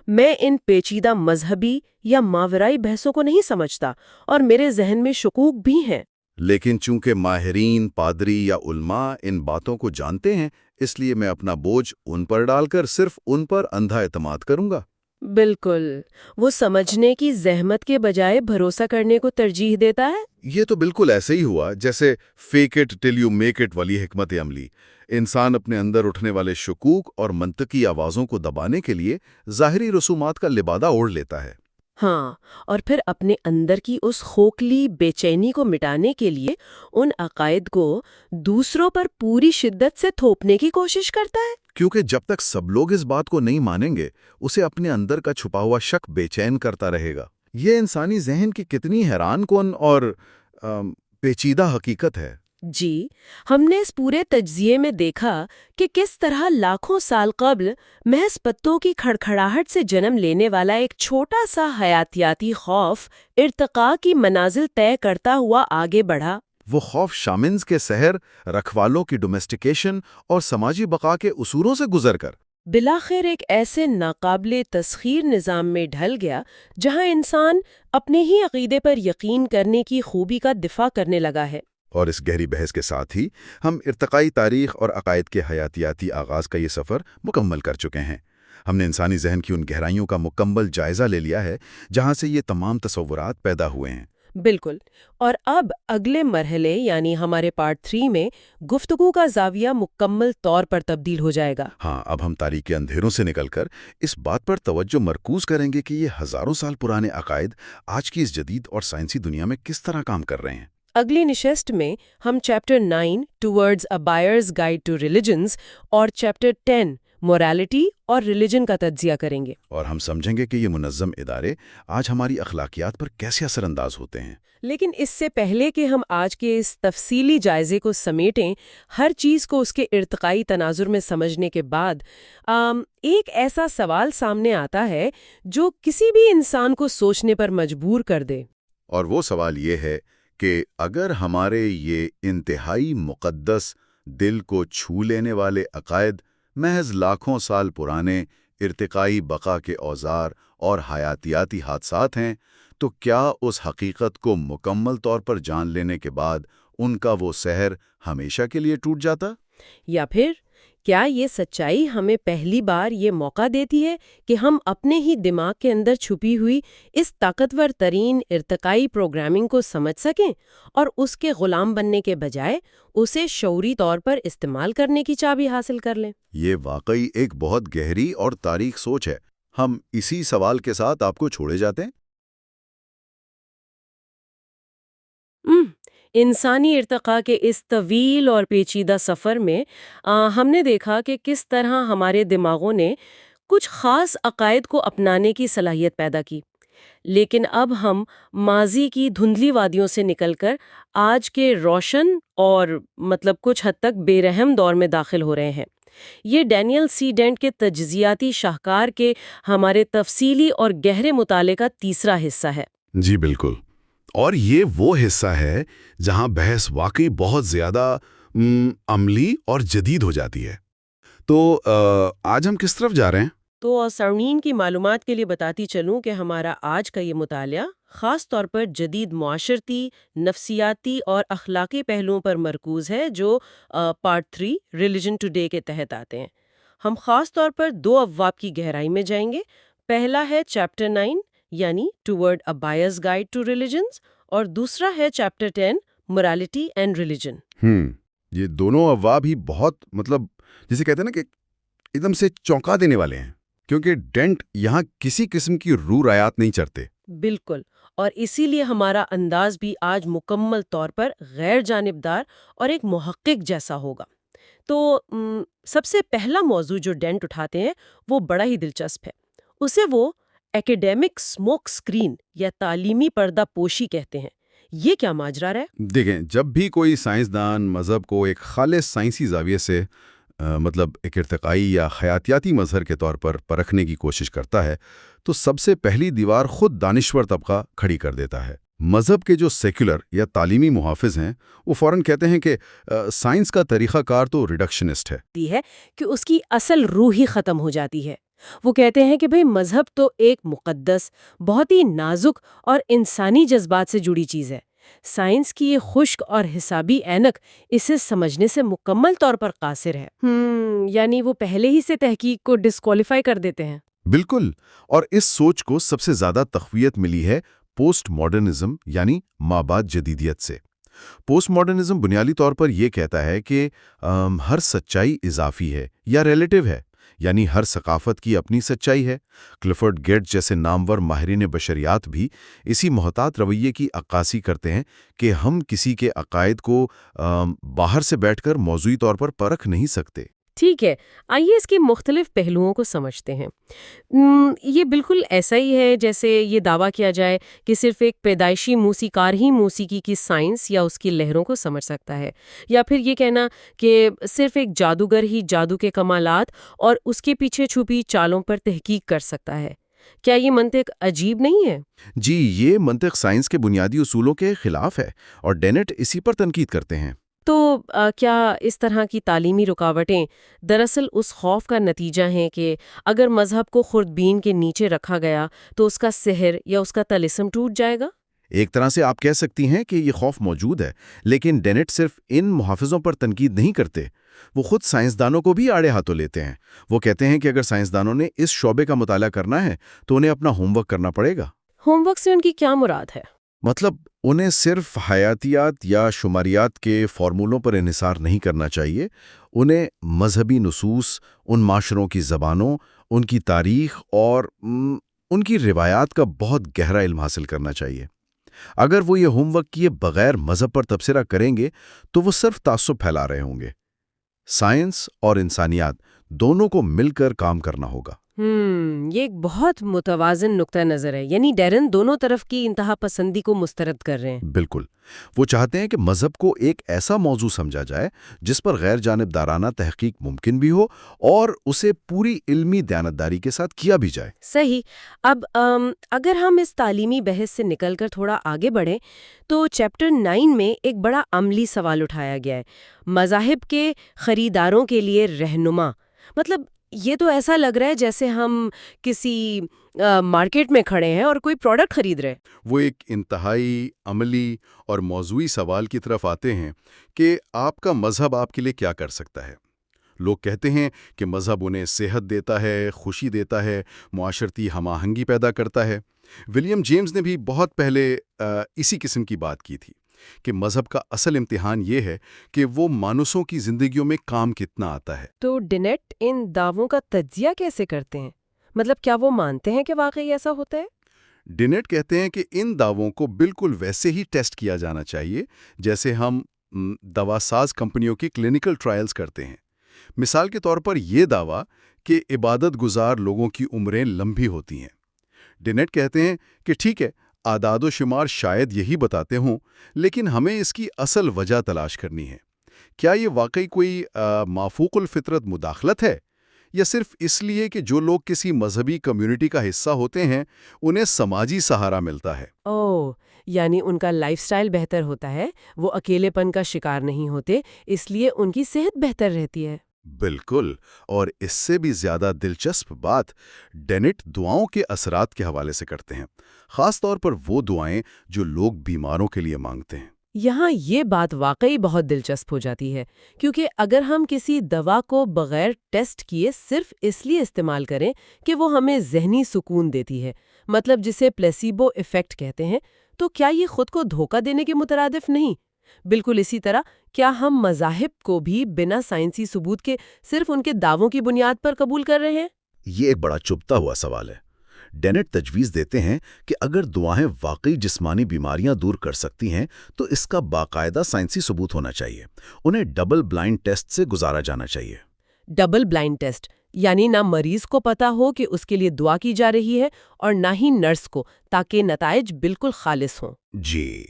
Speaker 1: میں ان پیچیدہ مذہبی یا ماورائی بحثوں کو نہیں سمجھتا اور میرے ذہن میں شکوک بھی ہیں۔
Speaker 2: لیکن چونکہ ماہرین، پادری یا علماء ان باتوں کو جانتے ہیں، اس لیے میں اپنا بوجھ ان پر ڈال کر صرف ان پر اندھا اعتماد کروں گا۔
Speaker 1: بالکل، وہ سمجھنے کی زحمت کے بجائے بھروسہ کرنے کو ترجیح دیتا ہے۔
Speaker 2: یہ تو بالکل ایسے ہی ہوا جیسے fake it till you make it والی حکمت عملی۔ انسان اپنے اندر اٹھنے والے شکوک اور منطقی آوازوں کو دبانے کے لیے ظاہری رسومات کا لبادہ اوڑھ لیتا ہے۔
Speaker 1: ہاں، اور پھر اپنے اندر کی اس کھوکھلی بے چینی کو مٹانے کے لیے ان عقائد کو دوسروں پر پوری شدت سے تھوپنے کی کوشش کرتا ہے۔
Speaker 2: کیونکہ جب تک سب لوگ اس بات کو نہیں مانیں گے، اسے اپنے اندر کا چھپا ہوا شک بے چین کرتا رہے گا۔ یہ انسانی ذہن کی کتنی حیران کن اور پیچیدہ حقیقت ہے۔
Speaker 1: جی، ہم نے اس پورے تجزیے میں دیکھا کہ کس طرح لاکھوں سال قبل محض پتوں کی کھڑکھڑاہٹ سے جنم لینے والا ایک چھوٹا سا حیاتیاتی خوف ارتقاء کی منازل طے کرتا ہوا آگے بڑھا۔
Speaker 2: وہ خوف شامنز کے سحر، رکھوالوں کی ڈومیسٹیکیشن اور سماجی بقا کے اصولوں سے گزر کر
Speaker 1: بلاخر ایک ایسے ناقابل تسخیر نظام میں ڈھل گیا جہاں انسان اپنے ہی عقیدے پر یقین کرنے کی خوبی کا دفاع کرنے لگا ہے۔
Speaker 2: اور اس گہری بحث کے ساتھ ہی ہم ارتقائی تاریخ اور عقائد کے حیاتیاتی آغاز کا یہ سفر مکمل کر چکے ہیں۔ ہم نے انسانی ذہن کی ان گہرائیوں کا مکمل جائزہ لے لیا ہے جہاں سے یہ تمام تصورات پیدا ہوئے ہیں۔
Speaker 1: بالکل، اور اب اگلے مرحلے یعنی ہمارے پارٹ 3 میں گفتگو کا زاویہ مکمل طور پر تبدیل ہو جائے گا۔
Speaker 2: ہاں، اب ہم تاریکی اندھیروں سے نکل کر اس بات پر توجہ مرکوز کریں گے کہ یہ ہزاروں سال پرانے عقائد آج کی اس جدید اور سائنسی دنیا میں کس طرح کام کر رہے ہیں۔
Speaker 1: اگلی نشست میں ہم chapter 9 towards a buyer's guide to religions اور چیپٹر 10 مورالٹی اور ریلیجن کا تجزیہ کریں گے،
Speaker 2: اور ہم سمجھیں گے کہ یہ منظم ادارے آج ہماری اخلاقیات پر کیسے اثر انداز ہوتے ہیں۔
Speaker 1: لیکن اس سے پہلے کہ ہم آج کے اس تفصیلی جائزے کو سمیٹیں، ہر چیز کو اس کے ارتقائی تناظر میں سمجھنے کے بعد ایک ایسا سوال سامنے آتا ہے جو کسی بھی انسان کو سوچنے پر مجبور کر دے۔
Speaker 2: اور وہ سوال یہ ہے کہ اگر ہمارے یہ انتہائی مقدس، دل کو چھو لینے والے عقائد محض لاکھوں سال پرانے ارتقائی بقا کے اوزار اور حیاتیاتی حادثات ہیں، تو کیا اس حقیقت کو مکمل طور پر جان لینے کے بعد ان کا وہ سحر ہمیشہ کے لیے ٹوٹ جاتا؟
Speaker 1: یا پھر کیا یہ سچائی ہمیں پہلی بار یہ موقع دیتی ہے کہ ہم اپنے ہی دماغ کے اندر چھپی ہوئی اس طاقتور ترین ارتقائی پروگرامنگ کو سمجھ سکیں اور اس کے غلام بننے کے بجائے اسے شعوری طور پر استعمال کرنے کی چابی حاصل کر لیں؟
Speaker 2: یہ واقعی ایک بہت گہری اور تاریخ سوچ ہے۔ ہم اسی سوال کے ساتھ آپ کو چھوڑے جاتے ہیں۔
Speaker 1: انسانی ارتقاء کے اس طویل اور پیچیدہ سفر میں ہم نے دیکھا کہ کس طرح ہمارے دماغوں نے کچھ خاص عقائد کو اپنانے کی صلاحیت پیدا کی، لیکن اب ہم ماضی کی دھندلی وادیوں سے نکل کر آج کے روشن اور کچھ حد تک بے رحم دور میں داخل ہو رہے ہیں۔ یہ ڈینیل سی ڈینٹ کے تجزیاتی شاہکار کے ہمارے تفصیلی اور گہرے مطالعے کا تیسرا حصہ ہے۔
Speaker 2: جی بالکل، اور یہ وہ حصہ ہے جہاں بحث واقعی بہت زیادہ عملی اور جدید ہو جاتی ہے۔ تو آج ہم کس طرف جا رہے ہیں؟
Speaker 1: تو سامعین کی معلومات کے لیے بتاتی چلوں کہ ہمارا آج کا یہ مطالعہ خاص طور پر جدید معاشرتی، نفسیاتی اور اخلاقی پہلوؤں پر مرکوز ہے جو پارٹ 3 ریلیجن ٹوڈے کے تحت آتے ہیں۔ ہم خاص طور پر 2 ابواب کی گہرائی میں جائیں گے۔ پہلا ہے چیپٹر 9 یعنی toward a buyer's guide to religions, اور دوسرا ہے چیپٹر 10 morality اینڈ ریلیجن۔
Speaker 2: یہ دونوں ابواب ہی بہت جسے کہتے ہیں نا کہ ایک دم سے چونکا دینے والے ہیں، کیونکہ ڈینٹ یہاں کسی قسم کی روح رایات نہیں چرتے۔
Speaker 1: بالکل، اور اسی لیے ہمارا انداز بھی آج مکمل طور پر غیر جانبدار اور ایک محقق جیسا ہوگا۔ تو سب سے پہلا موضوع جو ڈینٹ اٹھاتے ہیں وہ بڑا ہی دلچسپ ہے۔ اسے وہ ایکیڈیمک اسموک اسکرین یا تعلیمی پردہ پوشی کہتے ہیں۔ یہ کیا ماجرا ہے؟
Speaker 2: دیکھیں، جب بھی کوئی سائنسدان مذہب کو ایک خالص سائنسی زاویے سے ایک ارتقائی یا حیاتیاتی مظہر کے طور پر پرکھنے کی کوشش کرتا ہے تو سب سے پہلی دیوار خود دانشور طبقہ کھڑی کر دیتا ہے۔ مذہب کے جو سیکولر یا تعلیمی محافظ ہیں وہ فوراً کہتے ہیں کہ سائنس کا طریقہ کار تو ریڈکشنسٹ ہے
Speaker 1: کہ اس کی اصل روح ہی ختم ہو جاتی ہے۔ وہ کہتے ہیں کہ مذہب تو ایک مقدس، بہت ہی نازک اور انسانی جذبات سے جڑی چیز ہے۔ سائنس کی یہ خشک اور حسابی اینک اسے سمجھنے سے مکمل طور پر قاصر ہے۔ یعنی وہ پہلے ہی سے تحقیق کو ڈسکوالیفائی کر دیتے ہیں۔
Speaker 2: بالکل، اور اس سوچ کو سب سے زیادہ تقویت ملی ہے پوسٹ ماڈرنزم یعنی مابعد جدیدیت سے۔ پوسٹ ماڈرنزم بنیادی طور پر یہ کہتا ہے کہ ہر سچائی اضافی ہے یا ریلیٹیو ہے، یعنی ہر ثقافت کی اپنی سچائی ہے۔ کلفرڈ گیٹس جیسے نامور ماہرین بشریات بھی اسی محتاط رویے کی عکاسی کرتے ہیں کہ ہم کسی کے عقائد کو باہر سے بیٹھ کر موضوعی طور پر پرکھ نہیں سکتے۔
Speaker 1: ٹھیک ہے، آئیے اس کے مختلف پہلوؤں کو سمجھتے ہیں۔ یہ بالکل ایسا ہی ہے جیسے یہ دعویٰ کیا جائے کہ صرف ایک پیدائشی موسیقار ہی موسیقی کی سائنس یا اس کی لہروں کو سمجھ سکتا ہے، یا پھر یہ کہنا کہ صرف ایک جادوگر ہی جادو کے کمالات اور اس کے پیچھے چھپی چالوں پر تحقیق کر سکتا ہے۔ کیا یہ منطق عجیب نہیں ہے؟
Speaker 2: جی، یہ منطق سائنس کے بنیادی اصولوں کے خلاف ہے، اور ڈینٹ اسی پر تنقید کرتے ہیں۔
Speaker 1: تو کیا اس طرح کی تعلیمی رکاوٹیں دراصل اس خوف کا نتیجہ ہیں کہ اگر مذہب کو خوردبین کے نیچے رکھا گیا تو اس کا سحر یا اس کا طلسم ٹوٹ جائے گا؟
Speaker 2: ایک طرح سے آپ کہہ سکتی ہیں کہ یہ خوف موجود ہے، لیکن ڈینٹ صرف ان محافظوں پر تنقید نہیں کرتے، وہ خود سائنسدانوں کو بھی آڑے ہاتھوں لیتے ہیں۔ وہ کہتے ہیں کہ اگر سائنسدانوں نے اس شعبے کا مطالعہ کرنا ہے تو انہیں اپنا ہوم ورک کرنا پڑے گا۔
Speaker 1: ہوم ورک سے ان کی کیا مراد ہے؟
Speaker 2: انہیں صرف حیاتیات یا شماریات کے فارمولوں پر انحصار نہیں کرنا چاہیے، انہیں مذہبی نصوص، ان معاشروں کی زبانوں، ان کی تاریخ اور ان کی روایات کا بہت گہرا علم حاصل کرنا چاہیے۔ اگر وہ یہ ہوم ورک کیے بغیر مذہب پر تبصرہ کریں گے تو وہ صرف تعصب پھیلا رہے ہوں گے۔ سائنس اور انسانیات دونوں کو مل کر کام کرنا ہوگا۔
Speaker 1: یہ ایک بہت متوازن نقطہ نظر ہے، یعنی ڈیرن دونوں طرف کی انتہا پسندی کو مسترد کر رہے ہیں۔
Speaker 2: بالکل، وہ چاہتے ہیں کہ مذہب کو ایک ایسا موضوع سمجھا جائے جس پر غیر جانبدارانہ تحقیق ممکن بھی ہو اور اسے پوری علمی دیانتداری کے ساتھ کیا بھی جائے۔
Speaker 1: صحیح۔ اب اگر ہم اس تعلیمی بحث سے نکل کر تھوڑا آگے بڑھیں تو چیپٹر 9 میں ایک بڑا عملی سوال اٹھایا گیا ہے، مذاہب کے خریداروں کے لیے رہنما۔ یہ تو ایسا لگ رہا ہے جیسے ہم کسی مارکیٹ میں کھڑے ہیں اور کوئی پروڈکٹ خرید رہے۔
Speaker 2: وہ ایک انتہائی عملی اور موضوعی سوال کی طرف آتے ہیں کہ آپ کا مذہب آپ کے لیے کیا کر سکتا ہے۔ لوگ کہتے ہیں کہ مذہب انہیں صحت دیتا ہے، خوشی دیتا ہے، معاشرتی ہم آہنگی پیدا کرتا ہے۔ ولیم جیمز نے بھی بہت پہلے اسی قسم کی بات کی تھی کہ مذہب کا اصل امتحان یہ ہے کہ وہ مانوسوں کی زندگیوں میں کام کتنا آتا ہے۔
Speaker 1: تو ڈینیٹ ان دعووں کا تجزیہ کیسے کرتے ہیں؟ مطلب کیا وہ مانتے ہیں کہ واقعی ایسا ہوتا ہے؟
Speaker 2: ڈینیٹ کہتے ہیں کہ ان دعووں کو بالکل ویسے ہی ٹیسٹ کیا جانا چاہیے جیسے ہم دوا ساز کمپنیوں کی کلینکل ٹرائلز کرتے ہیں۔ مثال کے طور پر یہ دعویٰ کہ عبادت گزار لوگوں کی عمریں لمبی ہوتی ہیں۔ ڈینیٹ کہتے ہیں کہ ٹھیک ہے، اعداد و شمار شاید یہی بتاتے ہوں، لیکن ہمیں اس کی اصل وجہ تلاش کرنی ہے۔ کیا یہ واقعی کوئی مافوق الفطرت مداخلت ہے، یا صرف اس لیے کہ جو لوگ کسی مذہبی کمیونٹی کا حصہ ہوتے ہیں انہیں سماجی سہارا ملتا ہے؟
Speaker 1: اوہ، یعنی ان کا لائف سٹائل بہتر ہوتا ہے، وہ اکیلے پن کا شکار نہیں ہوتے، اس لیے ان کی صحت بہتر رہتی ہے۔
Speaker 2: بالکل، اور اس سے بھی زیادہ دلچسپ بات ڈینٹ دعاؤں کے اثرات کے حوالے سے کرتے ہیں، خاص طور پر وہ دعائیں جو لوگ بیماروں کے لیے مانگتے ہیں۔
Speaker 1: یہاں یہ بات واقعی بہت دلچسپ ہو جاتی ہے، کیونکہ اگر ہم کسی دوا کو بغیر ٹیسٹ کیے صرف اس لیے استعمال کریں کہ وہ ہمیں ذہنی سکون دیتی ہے، مطلب جسے پلیسیبو ایفیکٹ کہتے ہیں، تو کیا یہ خود کو دھوکہ دینے کے مترادف نہیں؟ بالکل اسی طرح کیا ہم مذاہب کو بھی بنا سائنسی ثبوت کے صرف ان کے دعووں کی بنیاد پر قبول کر رہے ہیں؟
Speaker 2: یہ ایک بڑا چبھتا ہوا سوال ہے۔ ڈینٹ تجویز دیتے ہیں کہ اگر دعائیں واقعی جسمانی بیماریاں دور کر سکتی ہیں تو اس کا باقاعدہ سائنسی ثبوت ہونا چاہیے۔ انہیں ڈبل بلائنڈ ٹیسٹ سے گزارا جانا چاہیے۔
Speaker 1: ڈبل بلائنڈ ٹیسٹ، یعنی نہ مریض کو پتا ہو کہ اس کے لیے دعا کی جا رہی ہے اور نہ ہی نرس کو، تاکہ نتائج بالکل خالص ہوں۔
Speaker 2: جی،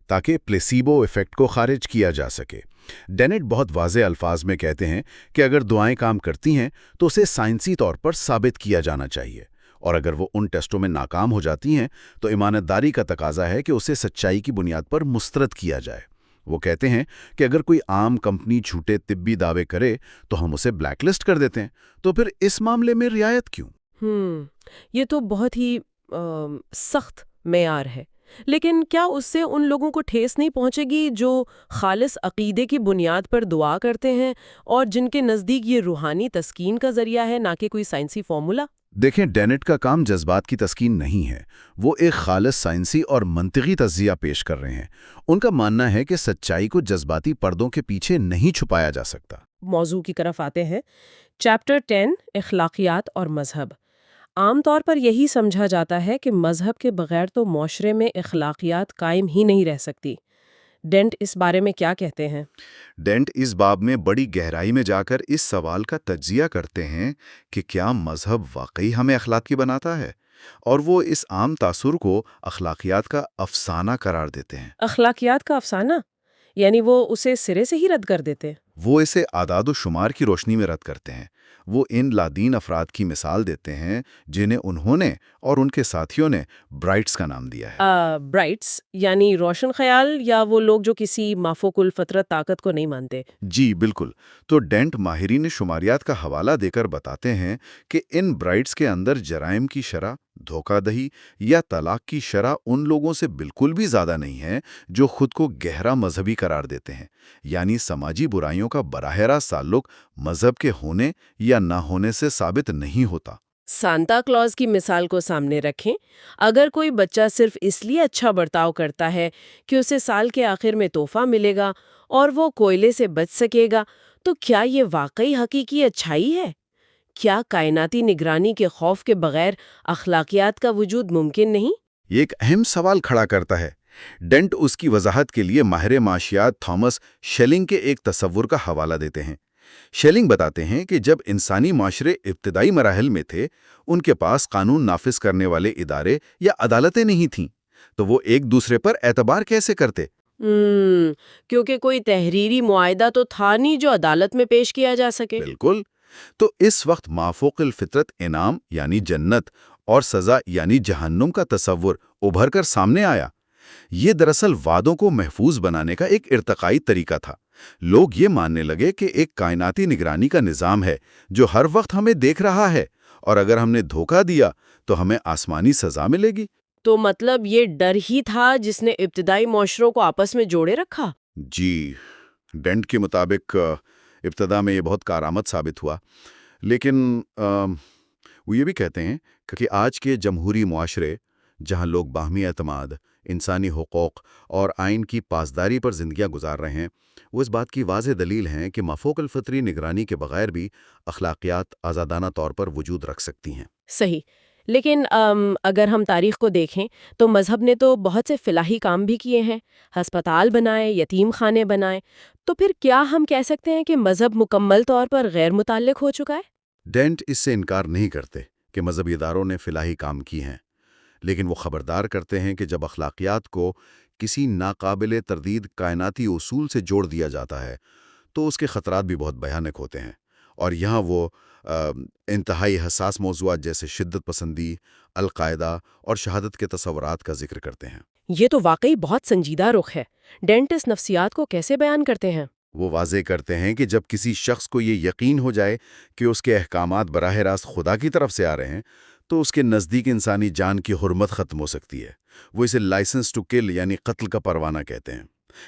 Speaker 2: تاکہ پلیسیبو ایفیکٹ کو خارج کیا جا سکے۔ ڈینٹ بہت واضح الفاظ میں کہتے ہیں کہ اگر دعائیں کام کرتی ہیں تو اسے سائنسی طور پر ثابت کیا جانا چاہیے، اور اگر وہ ان ٹیسٹوں میں ناکام ہو جاتی ہیں تو امانتداری کا تقاضا ہے کہ اسے سچائی کی بنیاد پر مسترد کیا جائے۔ وہ کہتے ہیں کہ اگر کوئی عام کمپنی جھوٹے طبی دعوے کرے تو ہم اسے بلیک لسٹ کر دیتے ہیں، تو پھر اس معاملے میں رعایت کیوں؟
Speaker 1: یہ تو بہت ہی سخت معیار ہے، لیکن کیا اس سے ان لوگوں کو ٹھیس نہیں پہنچے گی جو خالص عقیدے کی بنیاد پر دعا کرتے ہیں اور جن کے نزدیک یہ روحانی تسکین کا ذریعہ ہے، نہ کہ کوئی سائنسی فارمولا؟
Speaker 2: دیکھیں، ڈینٹ کا کام جذبات کی تسکین نہیں ہے، وہ ایک خالص سائنسی اور منطقی تجزیہ پیش کر رہے ہیں۔ ان کا ماننا ہے کہ سچائی کو جذباتی پردوں کے پیچھے نہیں چھپایا جا سکتا۔
Speaker 1: موضوع کی طرف آتے ہیں۔ چیپٹر 10، اخلاقیات اور مذہب۔ عام طور پر یہی سمجھا جاتا ہے کہ مذہب کے بغیر تو معاشرے میں اخلاقیات قائم ہی نہیں رہ سکتی۔ ڈینٹ اس بارے میں کیا کہتے ہیں؟
Speaker 2: ڈینٹ اس باب میں بڑی گہرائی میں جا کر اس سوال کا تجزیہ کرتے ہیں کہ کیا مذہب واقعی ہمیں اخلاقی بناتا ہے، اور وہ اس عام تاثر کو اخلاقیات کا افسانہ قرار دیتے ہیں۔
Speaker 1: اخلاقیات کا افسانہ؟ یعنی وہ اسے سرے سے ہی رد کر دیتے؟
Speaker 2: وہ اسے اعداد و شمار کی روشنی میں رد کرتے ہیں۔ وہ ان لادین افراد کی مثال دیتے ہیں جنہیں انہوں نے اور ان کے ساتھیوں نے برائٹس کا نام دیا ہے۔
Speaker 1: برائٹس یعنی روشن خیال، یا وہ لوگ جو کسی مافوق الفطرت طاقت کو نہیں مانتے؟
Speaker 2: جی بالکل۔ تو ڈینٹ ماہرین شماریات کا حوالہ دے کر بتاتے ہیں کہ ان برائٹس کے اندر جرائم کی شرح، دھوکہ دہی یا طلاق کی شرح ان لوگوں سے بالکل بھی زیادہ نہیں ہے جو خود کو گہرا مذہبی قرار دیتے ہیں، یعنی سماجی برائیوں کا براہ راست تعلق مذہب کے ہونے یا نہ ہونے سے ثابت نہیں ہوتا۔
Speaker 1: سانتا کلوز کی مثال کو سامنے رکھیں۔ اگر کوئی بچہ صرف اس لیے اچھا برتاؤ کرتا ہے کہ اسے سال کے آخر میں تحفہ ملے گا اور وہ کوئلے سے بچ سکے گا، تو کیا یہ واقعی حقیقی اچھائی ہے؟ کیا کائناتی نگرانی کے خوف کے بغیر اخلاقیات کا وجود ممکن نہیں؟
Speaker 2: یہ ایک اہم سوال کھڑا کرتا ہے۔ ڈینٹ اس کی وضاحت کے لیے ماہر معاشیات تھامس شیلنگ کے ایک تصور کا حوالہ دیتے ہیں۔ شیلنگ بتاتے ہیں کہ جب انسانی معاشرے ابتدائی مراحل میں تھے، ان کے پاس قانون نافذ کرنے والے ادارے یا عدالتیں نہیں تھیں، تو وہ ایک دوسرے پر اعتبار کیسے کرتے؟
Speaker 1: کیونکہ کوئی تحریری معاہدہ تو تھا نہیں جو عدالت میں پیش کیا جا سکے۔
Speaker 2: بالکل۔ تو اس وقت مافوق الفطرت انعام یعنی جنت اور سزا یعنی جہنم کا تصور ابھر کر سامنے آیا۔ یہ دراصل وعدوں کو محفوظ بنانے کا ایک ارتقائی طریقہ تھا۔ لوگ یہ ماننے لگے کہ ایک کائناتی نگرانی کا نظام ہے جو ہر وقت ہمیں دیکھ رہا ہے، اور اگر ہم نے دھوکہ دیا تو ہمیں آسمانی سزا ملے گی۔
Speaker 1: تو مطلب یہ ڈر ہی تھا جس نے ابتدائی معاشروں کو آپس میں جوڑے رکھا؟
Speaker 2: جی، ڈینٹ کے مطابق ابتدا میں یہ بہت کارآمد ثابت ہوا، لیکن وہ یہ بھی کہتے ہیں کہ آج کے جمہوری معاشرے جہاں لوگ باہمی اعتماد، انسانی حقوق اور آئین کی پاسداری پر زندگیاں گزار رہے ہیں، وہ اس بات کی واضح دلیل ہیں کہ مافوق الفطری نگرانی کے بغیر بھی اخلاقیات آزادانہ طور پر وجود رکھ سکتی ہیں۔
Speaker 1: صحیح، لیکن اگر ہم تاریخ کو دیکھیں تو مذہب نے تو بہت سے فلاحی کام بھی کیے ہیں، ہسپتال بنائے، یتیم خانے بنائے، تو پھر کیا ہم کہہ سکتے ہیں کہ مذہب مکمل طور پر غیر متعلق ہو چکا ہے؟
Speaker 2: ڈینٹ اس سے انکار نہیں کرتے کہ مذہبی اداروں نے فلاحی کام کی ہیں، لیکن وہ خبردار کرتے ہیں کہ جب اخلاقیات کو کسی ناقابل تردید کائناتی اصول سے جوڑ دیا جاتا ہے تو اس کے خطرات بھی بہت بھیانک ہوتے ہیں، اور یہاں وہ انتہائی حساس موضوعات جیسے شدت پسندی، القاعدہ اور شہادت کے تصورات کا ذکر کرتے ہیں۔
Speaker 1: یہ تو واقعی بہت سنجیدہ رخ ہے۔ ڈینٹ اس نفسیات کو کیسے بیان کرتے ہیں؟
Speaker 2: وہ واضح کرتے ہیں کہ جب کسی شخص کو یہ یقین ہو جائے کہ اس کے احکامات براہ راست خدا کی طرف سے آ رہے ہیں تو اس کے نزدیک انسانی جان کی حرمت ختم ہو سکتی ہے۔ وہ اسے لائسنس ٹو کل یعنی قتل کا پروانہ کہتے ہیں۔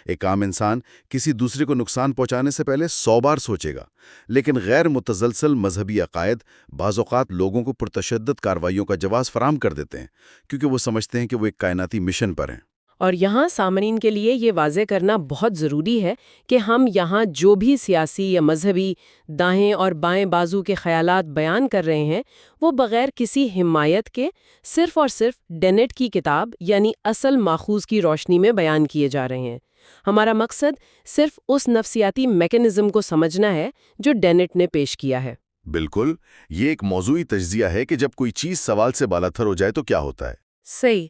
Speaker 2: ایک عام انسان کسی دوسرے کو نقصان پہنچانے سے پہلے 100 بار سوچے گا، لیکن غیر متزلزل مذہبی عقائد بعض اوقات لوگوں کو پرتشدد کارروائیوں کا جواز فراہم کر دیتے ہیں، کیونکہ وہ سمجھتے ہیں کہ وہ ایک کائناتی مشن پر ہیں۔
Speaker 1: اور یہاں سامعین کے لیے یہ واضح کرنا بہت ضروری ہے کہ ہم یہاں جو بھی سیاسی یا مذہبی دائیں اور بائیں بازو کے خیالات بیان کر رہے ہیں وہ بغیر کسی حمایت کے صرف اور صرف ڈینٹ کی کتاب یعنی اصل ماخوذ کی روشنی میں بیان کیے جا رہے ہیں۔ ہمارا مقصد صرف اس نفسیاتی میکانزم کو سمجھنا ہے جو ڈینٹ نے پیش کیا ہے۔
Speaker 2: بالکل، یہ ایک موضوعی تجزیہ ہے کہ جب کوئی چیز سوال سے بالاتر ہو جائے تو کیا ہوتا ہے۔
Speaker 1: صحیح۔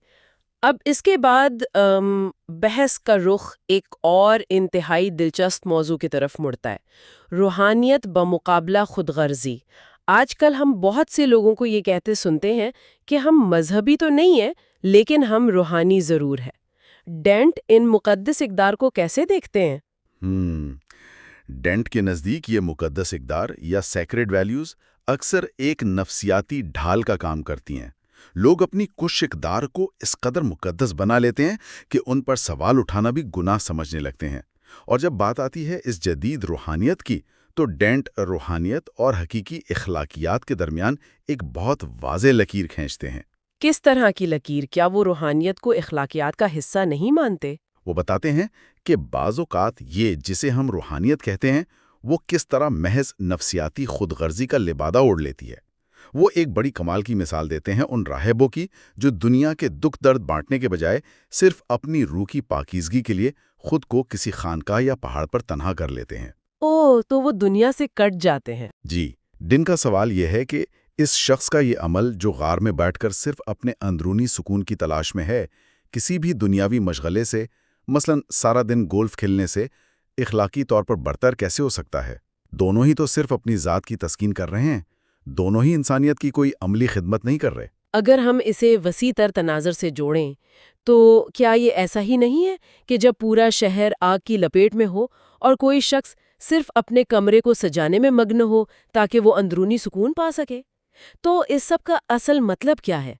Speaker 1: اب اس کے بعد بحث کا رخ ایک اور انتہائی دلچسپ موضوع کی طرف مڑتا ہے، روحانیت بمقابلہ خود غرضی۔ آج کل ہم بہت سے لوگوں کو یہ کہتے سنتے ہیں کہ ہم مذہبی تو نہیں ہیں لیکن ہم روحانی ضرور ہیں۔ ڈینٹ ان مقدس اقدار کو کیسے دیکھتے ہیں؟
Speaker 2: ڈینٹ کے نزدیک یہ مقدس اقدار یا سیکرڈ ویلیوز اکثر ایک نفسیاتی ڈھال کا کام کرتی ہیں۔ لوگ اپنی کش اقدار کو اس قدر مقدس بنا لیتے ہیں کہ ان پر سوال اٹھانا بھی گناہ سمجھنے لگتے ہیں، اور جب بات آتی ہے اس جدید روحانیت کی تو ڈینٹ روحانیت اور حقیقی اخلاقیات کے درمیان ایک بہت واضح لکیر کھینچتے ہیں۔
Speaker 1: کس طرح کی لکیر؟ کیا وہ روحانیت کو اخلاقیات کا حصہ نہیں مانتے؟
Speaker 2: وہ بتاتے ہیں کہ بعض اوقات یہ جسے ہم روحانیت کہتے ہیں وہ کس طرح محض نفسیاتی خود غرضی کا لبادہ اوڑھ لیتی ہے۔ وہ ایک بڑی کمال کی مثال دیتے ہیں ان راہبوں کی جو دنیا کے دکھ درد بانٹنے کے بجائے صرف اپنی روح کی پاکیزگی کے لیے خود کو کسی خانقاہ یا پہاڑ پر تنہا کر لیتے ہیں۔
Speaker 1: تو وہ دنیا سے کٹ جاتے ہیں۔
Speaker 2: جی، ڈن کا سوال یہ ہے کہ اس شخص کا یہ عمل جو غار میں بیٹھ کر صرف اپنے اندرونی سکون کی تلاش میں ہے، کسی بھی دنیاوی مشغلے سے، مثلا سارا دن گولف کھیلنے سے، اخلاقی طور پر برتر کیسے ہو سکتا ہے؟ دونوں ہی تو صرف اپنی ذات کی تسکین کر رہے ہیں، دونوں ہی انسانیت کی کوئی عملی خدمت نہیں کر رہے۔
Speaker 1: اگر ہم اسے وسیع تر تناظر سے جوڑیں تو کیا یہ ایسا ہی نہیں ہے کہ جب پورا شہر آگ کی لپیٹ میں ہو اور کوئی شخص صرف اپنے کمرے کو سجانے میں مگن ہو تاکہ وہ اندرونی سکون پا سکے؟ تو اس سب کا اصل مطلب کیا ہے؟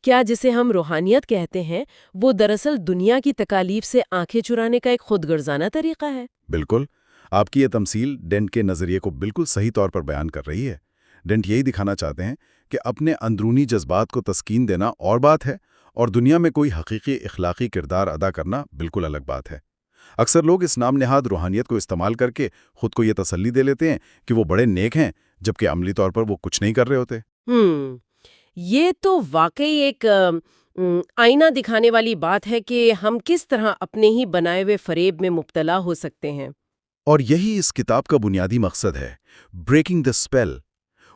Speaker 1: کیا جسے ہم روحانیت کہتے ہیں وہ دراصل دنیا کی تکالیف سے آنکھیں چرانے کا ایک خود غرضانہ طریقہ ہے؟
Speaker 2: بالکل، آپ کی یہ تمثیل ڈینٹ کے نظریے کو بالکل صحیح طور پر بیان کر رہی ہے۔ ڈینٹ یہی دکھانا چاہتے ہیں کہ اپنے اندرونی جذبات کو تسکین دینا اور بات ہے، اور دنیا میں کوئی حقیقی اخلاقی کردار ادا کرنا بالکل الگ بات ہے۔ اکثر لوگ اس نام نہاد روحانیت کو استعمال کر کے خود کو یہ تسلی دے لیتے ہیں کہ وہ بڑے نیک ہیں، جبکہ عملی طور پر وہ کچھ نہیں کر رہے ہوتے۔
Speaker 1: یہ تو واقعی ایک آئینہ دکھانے والی بات ہے کہ ہم کس طرح اپنے ہی بنائے ہوئے فریب میں مبتلا ہو سکتے ہیں۔
Speaker 2: اور یہی اس کتاب کا بنیادی مقصد ہے، بریکنگ دی اسپیل،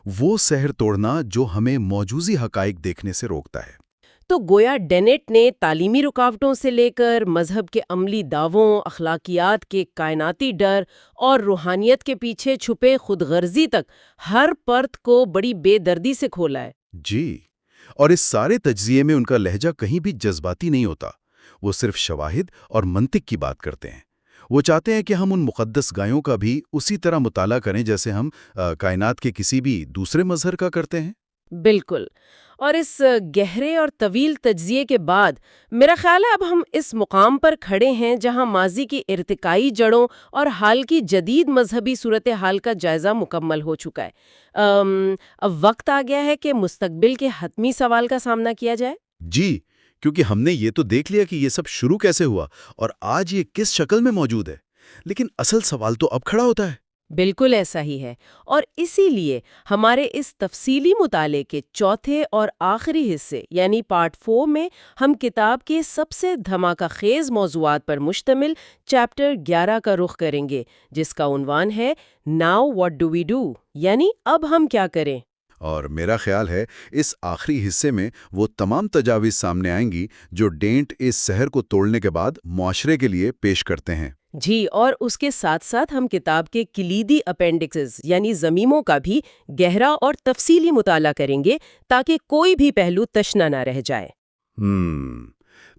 Speaker 2: وہ سحر توڑنا جو ہمیں موجوزی حقائق دیکھنے سے روکتا ہے۔
Speaker 1: تو گویا ڈینٹ نے تعلیمی رکاوٹوں سے لے کر مذہب کے عملی دعووں، اخلاقیات کے کائناتی ڈر اور روحانیت کے پیچھے چھپے خود غرضی تک ہر پرت کو بڑی بے دردی سے کھولا ہے۔
Speaker 2: جی، اور اس سارے تجزیے میں ان کا لہجہ کہیں بھی جذباتی نہیں ہوتا، وہ صرف شواہد اور منطق کی بات کرتے ہیں۔ وہ چاہتے ہیں کہ ہم ان مقدس گایوں کا بھی اسی طرح مطالعہ کریں جیسے ہم کائنات کے کسی بھی دوسرے مظہر کا کرتے ہیں۔
Speaker 1: بالکل. اور اس گہرے اور طویل تجزیے کے بعد میرا خیال ہے اب ہم اس مقام پر کھڑے ہیں جہاں ماضی کی ارتقائی جڑوں اور حال کی جدید مذہبی صورتحال کا جائزہ مکمل ہو چکا ہے. اب وقت آ گیا ہے کہ مستقبل کے حتمی سوال کا سامنا کیا جائے.
Speaker 3: جی، کیونکہ ہم نے یہ تو دیکھ لیا کہ یہ سب شروع کیسے ہوا اور آج یہ کس شکل میں موجود ہے، لیکن اصل سوال تو اب کھڑا ہوتا ہے۔
Speaker 1: بالکل ایسا ہی ہے، اور اسی لیے ہمارے اس تفصیلی مطالعے کے چوتھے اور آخری حصے یعنی پارٹ 4 میں ہم کتاب کے سب سے دھماکہ خیز موضوعات پر مشتمل چیپٹر 11 کا رخ کریں گے، جس کا عنوان ہے now what do we do, یعنی اب ہم کیا کریں۔
Speaker 3: اور میرا خیال ہے اس آخری حصے میں وہ تمام تجاویز سامنے آئیں گی جو ڈینٹ اس شہر کو توڑنے کے بعد معاشرے کے لیے پیش کرتے ہیں۔
Speaker 1: جی، اور اس کے ساتھ ساتھ ہم کتاب کے کلیدی اپینڈکسز یعنی ضمیموں کا بھی گہرا اور تفصیلی مطالعہ کریں گے تاکہ کوئی بھی پہلو تشنہ نہ رہ جائے۔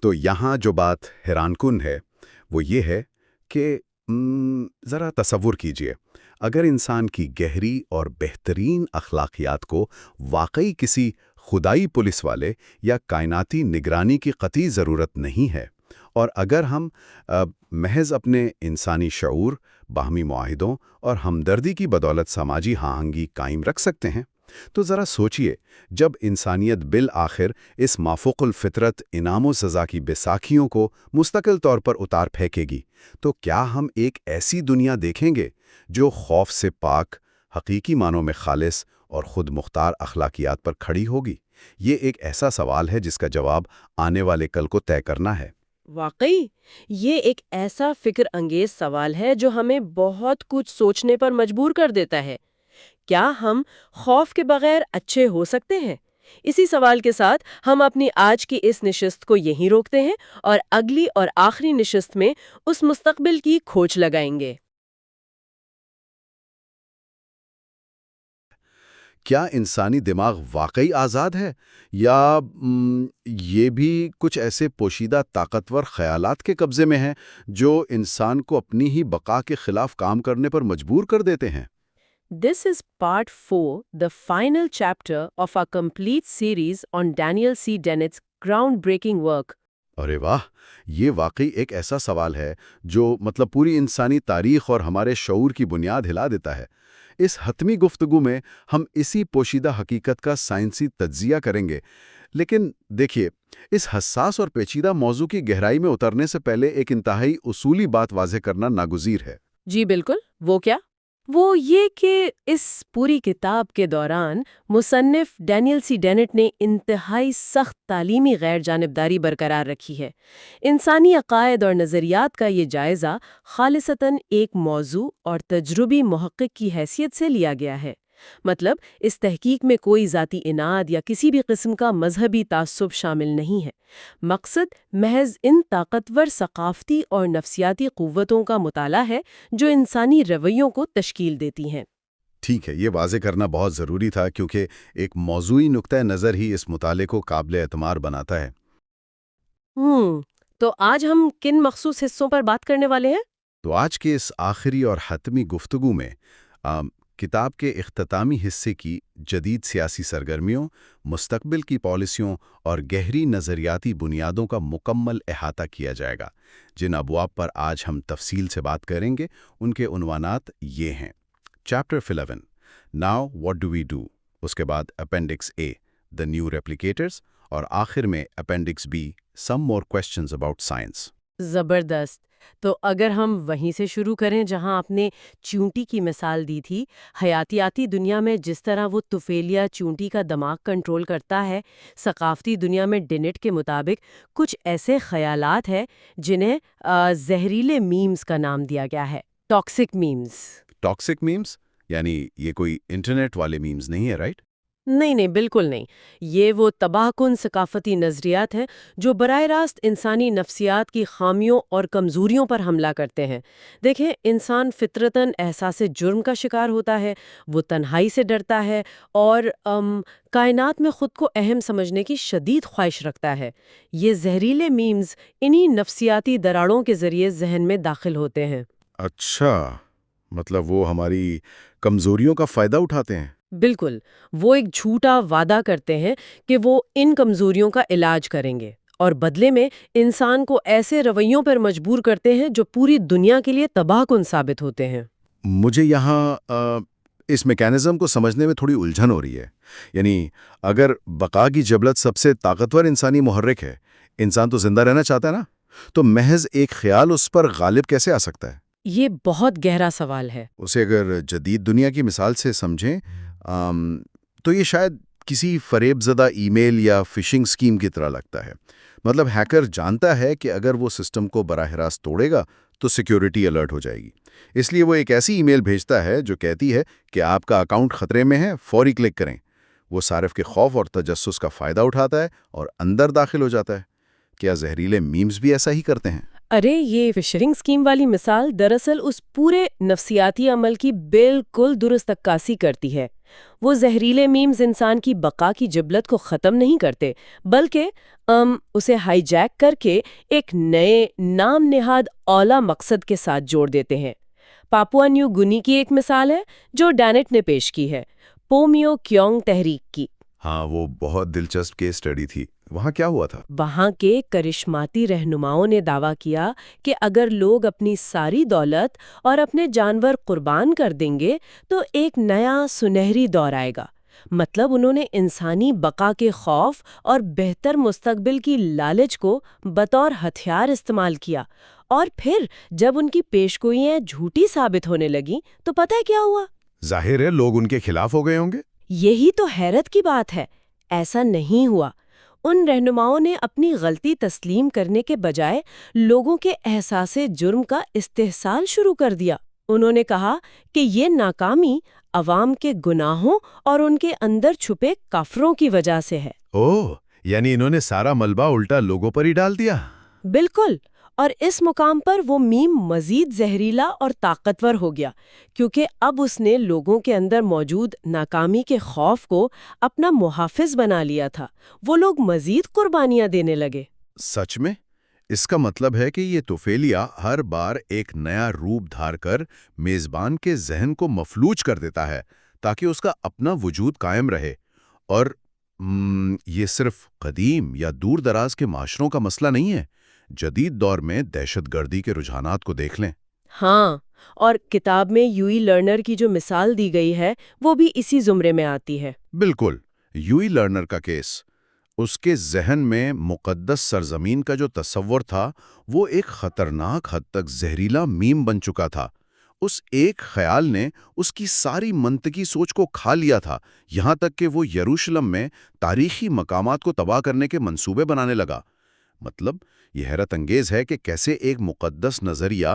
Speaker 3: تو یہاں جو بات حیران کن ہے وہ یہ ہے کہ ذرا تصور کیجئے، اگر انسان کی گہری اور بہترین اخلاقیات کو واقعی کسی خدائی پولیس والے یا کائناتی نگرانی کی قطعی ضرورت نہیں ہے، اور اگر ہم محض اپنے انسانی شعور، باہمی معاہدوں اور ہمدردی کی بدولت سماجی ہاں آہنگی قائم رکھ سکتے ہیں، تو ذرا سوچئے جب انسانیت بالآخر اس مافوق الفطرت انعام و سزا کی بیساکھیوں کو مستقل طور پر اتار پھینکے گی، تو کیا ہم ایک ایسی دنیا دیکھیں گے جو خوف سے پاک، حقیقی معنوں میں خالص اور خود مختار اخلاقیات پر کھڑی ہوگی؟ یہ ایک ایسا سوال ہے جس کا جواب آنے والے کل کو طے کرنا ہے۔
Speaker 1: واقعی یہ ایک ایسا فکر انگیز سوال ہے جو ہمیں بہت کچھ سوچنے پر مجبور کر دیتا ہے۔ کیا ہم خوف کے بغیر اچھے ہو سکتے ہیں؟ اسی سوال کے ساتھ ہم اپنی آج کی اس نشست کو یہیں روکتے ہیں اور اگلی اور آخری نشست میں اس مستقبل کی کھوج لگائیں گے۔
Speaker 3: کیا انسانی دماغ واقعی آزاد ہے، یا یہ بھی کچھ ایسے پوشیدہ طاقتور خیالات کے قبضے میں ہیں جو انسان کو اپنی ہی بقا کے خلاف کام کرنے پر مجبور کر دیتے ہیں؟
Speaker 1: This is part 4, the final chapter of our complete series on Daniel C. Dennett's groundbreaking work.
Speaker 3: ارے واہ، یہ واقعی ایک ایسا سوال ہے جو پوری انسانی تاریخ اور ہمارے شعور کی بنیاد ہلا دیتا ہے۔ اس حتمی گفتگو میں ہم اسی پوشیدہ حقیقت کا سائنسی تجزیہ کریں گے، لیکن دیکھیے، اس حساس اور پیچیدہ موضوع کی گہرائی میں اترنے سے پہلے ایک انتہائی اصولی بات واضح کرنا ناگزیر ہے۔
Speaker 1: جی بالکل، وہ کیا؟ وہ یہ کہ اس پوری کتاب کے دوران مصنف ڈینیل سی ڈینٹ نے انتہائی سخت تعلیمی غیر جانبداری برقرار رکھی ہے۔ انسانی عقائد اور نظریات کا یہ جائزہ خالصتاً ایک موضوع اور تجربی محقق کی حیثیت سے لیا گیا ہے۔ مطلب اس تحقیق میں کوئی ذاتی اناد یا کسی بھی قسم کا مذہبی تعصب شامل نہیں ہے۔ مقصد محض ان طاقتور ثقافتی اور نفسیاتی قوتوں کا مطالعہ ہے جو انسانی رویوں کو تشکیل دیتی ہیں۔
Speaker 3: ٹھیک ہے، یہ واضح کرنا بہت ضروری تھا کیونکہ ایک موضوعی نقطہ نظر ہی اس مطالعے کو قابل اعتماد بناتا ہے۔
Speaker 1: تو آج ہم کن مخصوص حصوں پر بات کرنے والے ہیں؟
Speaker 3: تو آج کے اس آخری اور حتمی گفتگو میں کتاب کے اختتامی حصے کی جدید سیاسی سرگرمیوں، مستقبل کی پالیسیوں اور گہری نظریاتی بنیادوں کا مکمل احاطہ کیا جائے گا۔ جن ابواب پر آج ہم تفصیل سے بات کریں گے ان کے عنوانات یہ ہیں: chapter 11 now what do we do, اس کے بعد اپینڈکس اے دی نیو ریپلیکیٹرز، اور آخر میں appendix B some more questions about science.
Speaker 1: زبردست! تو اگر ہم وہیں سے شروع کریں جہاں آپ نے چونٹی کی مثال دی تھی، حیاتیاتی دنیا میں جس طرح وہ طفیلیہ چونٹی کا دماغ کنٹرول کرتا ہے، ثقافتی دنیا میں ڈینٹ کے مطابق کچھ ایسے خیالات ہیں جنہیں زہریلے میمز کا نام دیا گیا ہے، ٹاکسک میمز۔
Speaker 3: ٹاکسک میمز یعنی یہ کوئی انٹرنیٹ والے میمز نہیں ہے، رائٹ؟
Speaker 1: نہیں، بالکل نہیں۔ یہ وہ تباہ کن ثقافتی نظریات ہیں جو براہ راست انسانی نفسیات کی خامیوں اور کمزوریوں پر حملہ کرتے ہیں۔ دیکھیں، انسان فطرتاً احساس جرم کا شکار ہوتا ہے، وہ تنہائی سے ڈرتا ہے اور کائنات میں خود کو اہم سمجھنے کی شدید خواہش رکھتا ہے۔ یہ زہریلے میمز انہی نفسیاتی دراڑوں کے ذریعے ذہن میں داخل ہوتے ہیں۔
Speaker 3: اچھا، وہ ہماری کمزوریوں کا فائدہ اٹھاتے ہیں۔
Speaker 1: بالکل، وہ ایک جھوٹا وعدہ کرتے ہیں کہ وہ ان کمزوریوں کا علاج کریں گے اور بدلے میں انسان کو ایسے رویوں پر مجبور کرتے ہیں جو پوری دنیا کے لیے تباہ کن ثابت ہوتے ہیں۔
Speaker 3: مجھے یہاں اس میکینزم کو سمجھنے میں تھوڑی الجھن ہو رہی ہے۔ یعنی اگر بقا کی جبلت سب سے طاقتور انسانی محرک ہے، انسان تو زندہ رہنا چاہتا ہے نا، تو محض ایک خیال اس پر غالب کیسے آ سکتا ہے؟
Speaker 1: یہ بہت گہرا سوال ہے۔
Speaker 3: اسے اگر جدید دنیا کی مثال سے سمجھیں تو یہ شاید کسی فریب زدہ ای میل یا فشنگ سکیم کی طرح لگتا ہے۔ مطلب ہیکر جانتا ہے کہ اگر وہ سسٹم کو براہ راست توڑے گا تو سیکیورٹی الرٹ ہو جائے گی، اس لیے وہ ایک ایسی ای میل بھیجتا ہے جو کہتی ہے کہ آپ کا اکاؤنٹ خطرے میں ہے، فوری کلک کریں۔ وہ صارف کے خوف اور تجسس کا فائدہ اٹھاتا ہے اور اندر داخل ہو جاتا ہے۔ کیا زہریلے میمز بھی ایسا ہی کرتے ہیں؟
Speaker 1: ارے یہ فشرنگ سکیم والی مثال دراصل اس پورے نفسیاتی عمل کی بالکل درست عکاسی کرتی ہے۔ وہ زہریلے میمز انسان کی بقا کی جبلت کو ختم نہیں کرتے، بلکہ اسے ہائی جیک کر کے ایک نئے نام نہاد اعلیٰ مقصد کے ساتھ جوڑ دیتے ہیں۔ پاپوا نیو گنی کی ایک مثال ہے جو ڈینٹ نے پیش کی ہے، پومیو کیونگ تحریک کی۔
Speaker 3: ہاں، وہ بہت دلچسپ کیس اسٹڈی تھی۔ وہاں کیا ہوا تھا؟
Speaker 1: وہاں کے کرشماتی رہنماؤں نے دعویٰ کیا کہ اگر لوگ اپنی ساری دولت اور اپنے جانور قربان کر دیں گے تو ایک نیا سنہری دور آئے گا۔ مطلب انہوں نے انسانی بقا کے خوف اور بہتر مستقبل کی لالچ کو بطور ہتھیار استعمال کیا، اور پھر جب ان کی پیشگوئیاں جھوٹی ثابت ہونے لگیں تو پتہ ہے کیا ہوا؟
Speaker 3: ظاہر ہے لوگ ان کے خلاف ہو گئے ہوں گے۔
Speaker 1: یہی تو حیرت کی بات ہے، ایسا نہیں ہوا۔ ان رہنماؤں نے اپنی غلطی تسلیم کرنے کے بجائے لوگوں کے احساس جرم کا استحصال شروع کر دیا۔ انہوں نے کہا کہ یہ ناکامی عوام کے گناہوں اور ان کے اندر چھپے کافروں کی وجہ سے ہے۔
Speaker 3: اوہ، یعنی انہوں نے سارا ملبہ الٹا لوگوں پر ہی ڈال دیا۔
Speaker 1: بالکل، اور اس مقام پر وہ میم مزید زہریلا اور طاقتور ہو گیا، کیونکہ اب اس نے لوگوں کے اندر موجود ناکامی کے خوف کو اپنا محافظ بنا لیا تھا۔ وہ لوگ مزید قربانیاں دینے لگے۔
Speaker 3: سچ میں؟ اس کا مطلب ہے کہ یہ توفیلیہ ہر بار ایک نیا روپ دھار کر میزبان کے ذہن کو مفلوج کر دیتا ہے تاکہ اس کا اپنا وجود قائم رہے۔ اور یہ صرف قدیم یا دور دراز کے معاشروں کا مسئلہ نہیں ہے۔ جدید دور میں دہشت گردی کے رجحانات کو دیکھ لیں۔
Speaker 1: ہاں، اور کتاب میں یوئی لرنر کی جو مثال دی گئی ہے وہ بھی اسی زمرے میں آتی ہے۔
Speaker 3: بالکل، یوئی لرنر کا کیس، اس کے ذہن میں مقدس سرزمین کا جو تصور تھا وہ ایک خطرناک حد تک زہریلا میم بن چکا تھا۔ اس ایک خیال نے اس کی ساری منطقی سوچ کو کھا لیا تھا، یہاں تک کہ وہ یروشلم میں تاریخی مقامات کو تباہ کرنے کے منصوبے بنانے لگا۔ مطلب یہ حیرت انگیز ہے کہ کیسے ایک مقدس نظریہ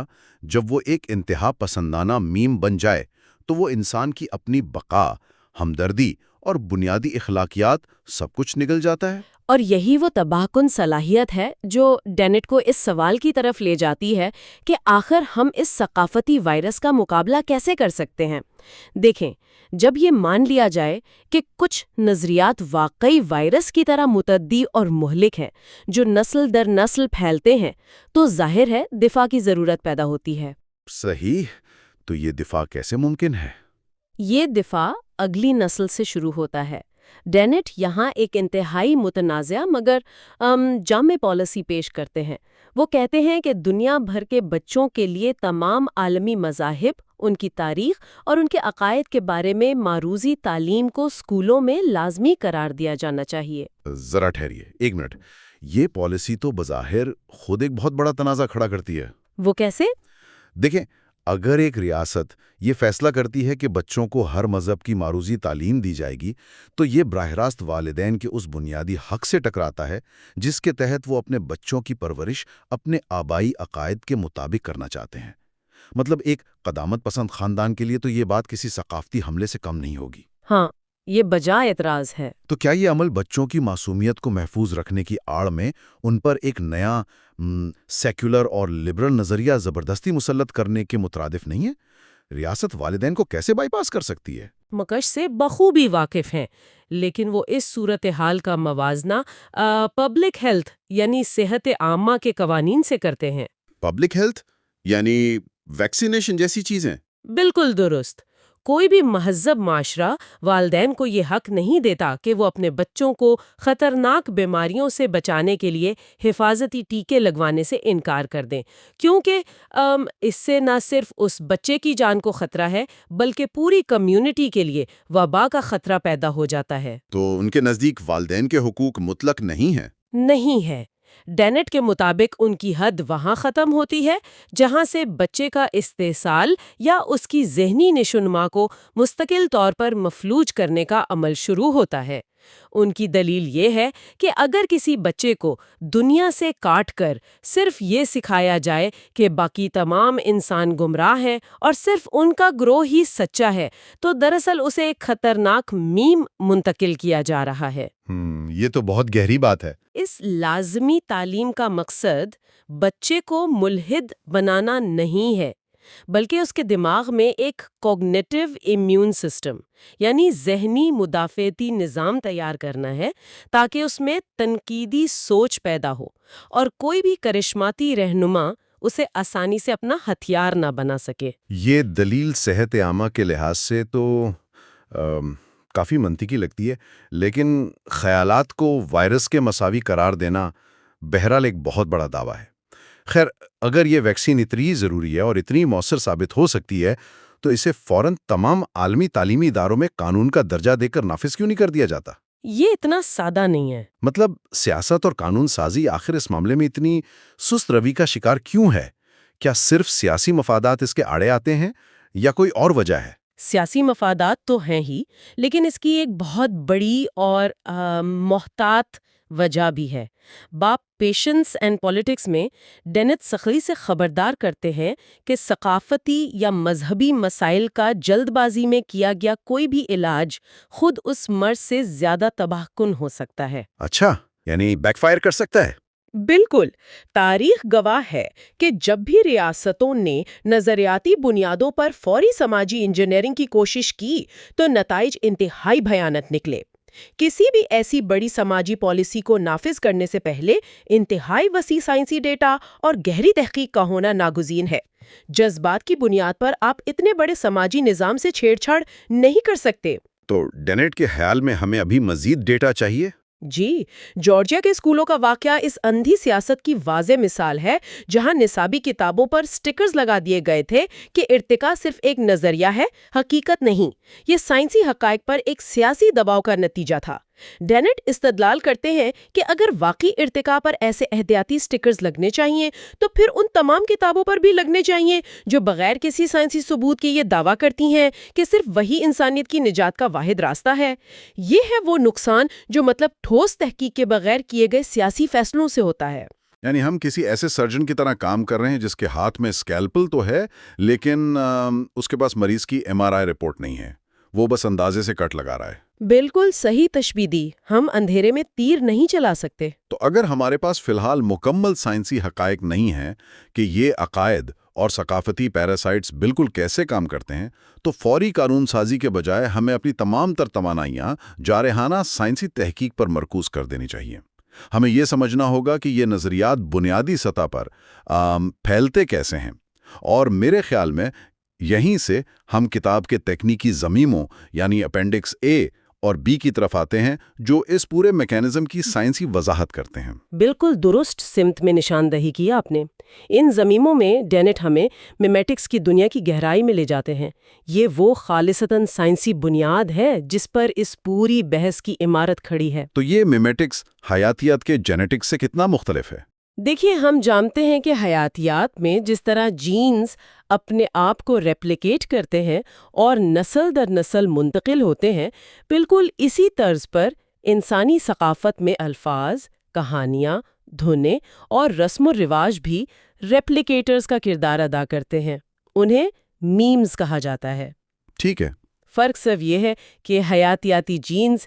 Speaker 3: جب وہ ایک انتہا پسندانہ میم بن جائے تو وہ انسان کی اپنی بقا، ہمدردی اور بنیادی اخلاقیات سب کچھ نگل جاتا ہے۔
Speaker 1: اور یہی وہ تباہ کن صلاحیت ہے جو ڈینٹ کو اس سوال کی طرف لے جاتی ہے کہ آخر ہم اس ثقافتی وائرس کا مقابلہ کیسے کر سکتے ہیں۔ دیکھیں، جب یہ مان لیا جائے کہ کچھ نظریات واقعی وائرس کی طرح متعدی اور مہلک ہیں جو نسل در نسل پھیلتے ہیں، تو ظاہر ہے دفاع کی ضرورت پیدا ہوتی ہے۔
Speaker 3: صحیح، تو یہ دفاع کیسے ممکن ہے؟
Speaker 1: یہ دفاع اگلی نسل سے شروع ہوتا ہے۔ ڈینٹ یہاں ایک انتہائی متنازع مگر جامع پالیسی پیش کرتے ہیں۔ وہ کہتے ہیں کہ دنیا بھر کے بچوں کے لیے تمام عالمی مذاہب، ان کی تاریخ اور ان کے عقائد کے بارے میں معروضی تعلیم کو اسکولوں میں لازمی قرار دیا جانا چاہیے۔
Speaker 3: ذرا ٹھہریے، ایک منٹ۔ یہ پالیسی تو بظاہر خود ایک بہت بڑا تنازع کھڑا کرتی ہے۔
Speaker 1: وہ کیسے؟
Speaker 3: دیکھیں، اگر ایک ریاست یہ فیصلہ کرتی ہے کہ بچوں کو ہر مذہب کی معروضی تعلیم دی جائے گی تو یہ براہ راست والدین کے اس بنیادی حق سے ٹکراتا ہے جس کے تحت وہ اپنے بچوں کی پرورش اپنے آبائی عقائد کے مطابق کرنا چاہتے ہیں۔ مطلب ایک قدامت پسند خاندان کے لیے تو یہ بات کسی ثقافتی حملے سے کم نہیں ہوگی۔
Speaker 1: ہاں، یہ بجا اعتراض ہے۔
Speaker 3: تو کیا یہ عمل بچوں کی معصومیت کو محفوظ رکھنے کی آڑ میں ان پر ایک نیا سیکولر اور لبرل نظریہ زبردستی مسلط کرنے کے مترادف نہیں ہے؟ ریاست والدین کو کیسے بائی پاس کر سکتی ہے؟
Speaker 1: مکش سے بخوبی واقف ہیں، لیکن وہ اس صورتحال کا موازنہ پبلک ہیلتھ یعنی صحت عامہ کے قوانین سے کرتے ہیں۔
Speaker 3: پبلک ہیلتھ یعنی ویکسینیشن جیسی چیزیں؟
Speaker 1: بالکل درست۔ کوئی بھی مہذب معاشرہ والدین کو یہ حق نہیں دیتا کہ وہ اپنے بچوں کو خطرناک بیماریوں سے بچانے کے لیے حفاظتی ٹیکے لگوانے سے انکار کر دیں، کیونکہ اس سے نہ صرف اس بچے کی جان کو خطرہ ہے بلکہ پوری کمیونٹی کے لیے وبا کا خطرہ پیدا ہو جاتا ہے۔
Speaker 2: تو ان کے نزدیک والدین کے حقوق مطلق نہیں ہیں؟
Speaker 1: نہیں ہے۔ ڈینٹ کے مطابق ان کی حد وہاں ختم ہوتی ہے جہاں سے بچے کا استحصال یا اس کی ذہنی نشوونما کو مستقل طور پر مفلوج کرنے کا عمل شروع ہوتا ہے۔ ان کی دلیل یہ ہے کہ اگر کسی بچے کو دنیا سے کاٹ کر صرف یہ سکھایا جائے کہ باقی تمام انسان گمراہ ہیں اور صرف ان کا گروہ ہی سچا ہے، تو دراصل اسے ایک خطرناک میم منتقل کیا جا رہا ہے۔
Speaker 2: یہ تو بہت گہری بات ہے۔
Speaker 1: اس لازمی تعلیم کا مقصد بچے کو ملحد بنانا نہیں ہے، بلکہ اس کے دماغ میں ایک کوگنیٹو امیون سسٹم یعنی ذہنی مدافعتی نظام تیار کرنا ہے تاکہ اس میں تنقیدی سوچ پیدا ہو اور کوئی بھی کرشماتی رہنما اسے آسانی سے اپنا ہتھیار نہ بنا سکے۔
Speaker 3: یہ دلیل صحت عامہ کے لحاظ سے تو کافی منطقی لگتی ہے، لیکن خیالات کو وائرس کے مساوی قرار دینا بہرحال ایک بہت بڑا دعویٰ ہے۔ خیر، اگر یہ ویکسین اتنی ضروری ہے اور اتنی مؤثر ثابت ہو سکتی ہے تو اسے فوراً تمام عالمی تعلیمی اداروں میں قانون کا درجہ دے کر نافذ کیوں نہیں کر دیا جاتا؟
Speaker 1: یہ اتنا سادہ نہیں ہے۔
Speaker 3: مطلب سیاست اور قانون سازی آخر اس معاملے میں اتنی سست روی کا شکار کیوں ہے؟ کیا صرف سیاسی مفادات اس کے آڑے آتے ہیں یا کوئی اور وجہ ہے؟
Speaker 1: سیاسی مفادات تو ہیں ہی، لیکن اس کی ایک بہت بڑی اور محتاط وجہ بھی ہے۔ باپ پیشنس اینڈ پولیٹکس میں ڈینت سختی سے خبردار کرتے ہیں کہ ثقافتی یا مذہبی مسائل کا جلد بازی میں کیا گیا کوئی بھی علاج خود اس مرض سے زیادہ تباہ کن ہو سکتا ہے۔
Speaker 3: اچھا، یعنی بیک فائر کر سکتا ہے؟
Speaker 1: بالکل۔ تاریخ گواہ ہے کہ جب بھی ریاستوں نے نظریاتی بنیادوں پر فوری سماجی انجینئرنگ کی کوشش کی تو نتائج انتہائی بھیانک نکلے۔ کسی بھی ایسی بڑی سماجی پالیسی کو نافذ کرنے سے پہلے انتہائی وسیع سائنسی ڈیٹا اور گہری تحقیق کا ہونا ناگزیر ہے۔ جذبات کی بنیاد پر آپ اتنے بڑے سماجی نظام سے چھیڑ چھاڑ نہیں کر سکتے۔
Speaker 3: تو ڈینٹ کے خیال میں ہمیں ابھی مزید ڈیٹا چاہیے؟
Speaker 1: جی، جارجیا کے اسکولوں کا واقعہ اس اندھی سیاست کی واضح مثال ہے، جہاں نصابی کتابوں پر سٹکرز لگا دیے گئے تھے کہ ارتقاء صرف ایک نظریہ ہے، حقیقت نہیں۔ یہ سائنسی حقائق پر ایک سیاسی دباؤ کا نتیجہ تھا۔ ڈینٹ استدلال کرتے ہیں کہ اگر واقعی ارتقاء پر ایسے احتیاطی سٹکرز لگنے چاہیے تو پھر ان تمام کتابوں پر بھی لگنے چاہیے جو بغیر کسی سائنسی ثبوت کے یہ دعویٰ کرتی ہیں کہ صرف وہی انسانیت کی نجات کا واحد راستہ ہے۔ یہ ہے وہ نقصان جو مطلب ٹھوس تحقیق کے بغیر کیے گئے سیاسی فیصلوں سے ہوتا ہے۔
Speaker 2: یعنی ہم کسی ایسے سرجن کی طرح کام کر رہے ہیں جس کے ہاتھ میں اسکیلپل تو ہے لیکن اس کے پاس مریض کی MRI رپورٹ نہیں ہے، وہ بس اندازے سے کٹ لگا رہا ہے۔
Speaker 1: بالکل صحیح تشبیہ دی۔ ہم اندھیرے میں تیر نہیں چلا سکتے۔
Speaker 2: تو اگر ہمارے پاس فی الحال مکمل سائنسی حقائق نہیں ہیں کہ یہ عقائد اور ثقافتی پیراسائٹس بالکل کیسے کام کرتے ہیں، تو فوری قانون سازی کے بجائے ہمیں اپنی تمام تر توانائیاں جارحانہ سائنسی تحقیق پر مرکوز کر دینی چاہیے۔ ہمیں یہ سمجھنا ہوگا کہ یہ نظریات بنیادی سطح پر پھیلتے کیسے ہیں، اور میرے خیال میں یہیں سے ہم کتاب کے تکنیکی ضمیموں یعنی اپینڈکس A اور B کی طرف آتے ہیں جو اس پورے میکینزم کی سائنسی وضاحت کرتے ہیں۔
Speaker 1: بالکل درست سمت میں نشاندہی کی آپ نے۔ ان ضمیموں میں ڈینٹ ہمیں میمیٹکس کی دنیا کی گہرائی میں لے جاتے ہیں۔ یہ وہ خالصتاً سائنسی بنیاد ہے جس پر اس پوری بحث کی عمارت کھڑی ہے۔
Speaker 2: تو یہ میمیٹکس حیاتیات کے جینیٹکس سے کتنا مختلف ہے؟
Speaker 1: دیکھیے، ہم جانتے ہیں کہ حیاتیات میں جس طرح جینز اپنے آپ کو ریپلیکیٹ کرتے ہیں اور نسل در نسل منتقل ہوتے ہیں، بالکل اسی طرز پر انسانی ثقافت میں الفاظ، کہانیاں، دھنیں اور رسم و رواج بھی ریپلیکیٹرز کا کردار ادا کرتے ہیں۔ انہیں میمز کہا جاتا ہے۔
Speaker 2: ٹھیک ہے۔
Speaker 1: فرق صرف یہ ہے کہ حیاتیاتی جینز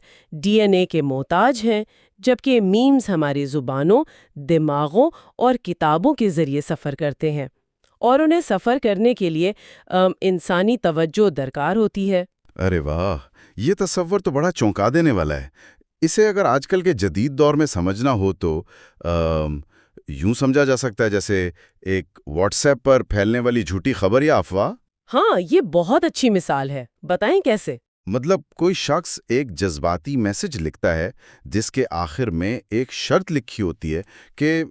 Speaker 1: DNA کے محتاج ہیں، جبکہ میمز ہماری زبانوں، دماغوں اور کتابوں کے ذریعے سفر کرتے ہیں، اور انہیں سفر کرنے کے لیے انسانی توجہ درکار ہوتی ہے۔
Speaker 2: ارے واہ، یہ تصور تو بڑا چونکا دینے والا ہے۔ اسے اگر آج کل کے جدید دور میں سمجھنا ہو تو یوں سمجھا جا سکتا ہے جیسے ایک واٹس ایپ پر پھیلنے والی جھوٹی خبر یا افواہ۔
Speaker 1: ہاں، یہ بہت اچھی مثال ہے، بتائیں کیسے؟
Speaker 3: مطلب کوئی شخص ایک جذباتی میسج لکھتا ہے جس کے آخر میں ایک شرط لکھی ہوتی ہے کہ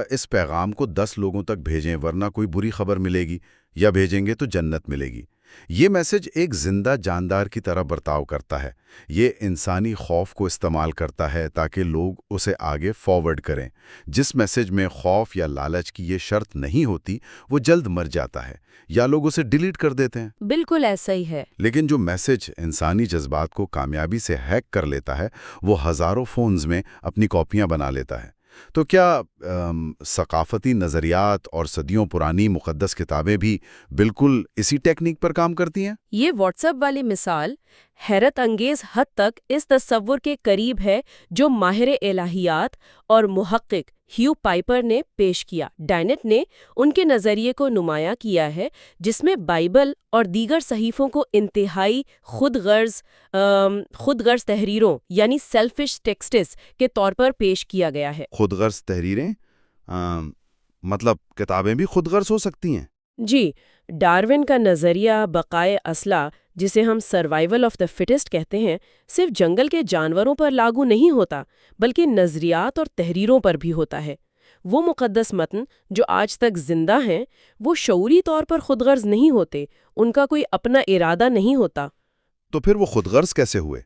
Speaker 3: اس پیغام کو 10 لوگوں تک بھیجیں ورنہ کوئی بری خبر ملے گی، یا بھیجیں گے تو جنت ملے گی۔ یہ میسج ایک زندہ جاندار کی طرح برتاؤ کرتا ہے۔ یہ انسانی خوف کو استعمال کرتا ہے تاکہ لوگ اسے آگے فارورڈ کریں۔ جس میسج میں خوف یا لالچ کی یہ شرط نہیں ہوتی وہ جلد مر جاتا ہے یا لوگ اسے ڈیلیٹ کر دیتے ہیں۔
Speaker 1: بالکل ایسا ہی ہے۔
Speaker 3: لیکن جو میسج انسانی جذبات کو کامیابی سے ہیک کر لیتا ہے وہ ہزاروں فونز میں اپنی کاپیاں بنا لیتا ہے۔ تو کیا ثقافتی نظریات اور صدیوں پرانی مقدس کتابیں بھی بالکل اسی ٹیکنیک پر کام کرتی ہیں؟
Speaker 1: یہ واٹس ایپ والی مثال حیرت انگیز حد تک اس تصور کے قریب ہے جو ماہر الہیات اور محقق ہیو پائپر نے پیش کیا۔ ڈائنٹ نے ان کے نظریے کو نمایاں کیا ہے جس میں بائبل اور دیگر صحیفوں کو انتہائی خود غرض تحریروں یعنی سیلفش ٹیکسٹس کے طور پر پیش کیا گیا ہے۔
Speaker 3: خود غرض تحریریں مطلب کتابیں بھی خود غرض ہو سکتی ہیں؟
Speaker 1: جی، ڈارون کا نظریہ بقائے اصلا، جسے ہم سروائیول آف دا فٹسٹ کہتے ہیں، صرف جنگل کے جانوروں پر لاگو نہیں ہوتا بلکہ نظریات اور تحریروں پر بھی ہوتا ہے۔ وہ مقدس متن جو آج تک زندہ ہیں وہ شعوری طور پر خود غرض نہیں ہوتے، ان کا کوئی اپنا ارادہ نہیں ہوتا۔
Speaker 3: تو پھر وہ خود غرض کیسے ہوئے؟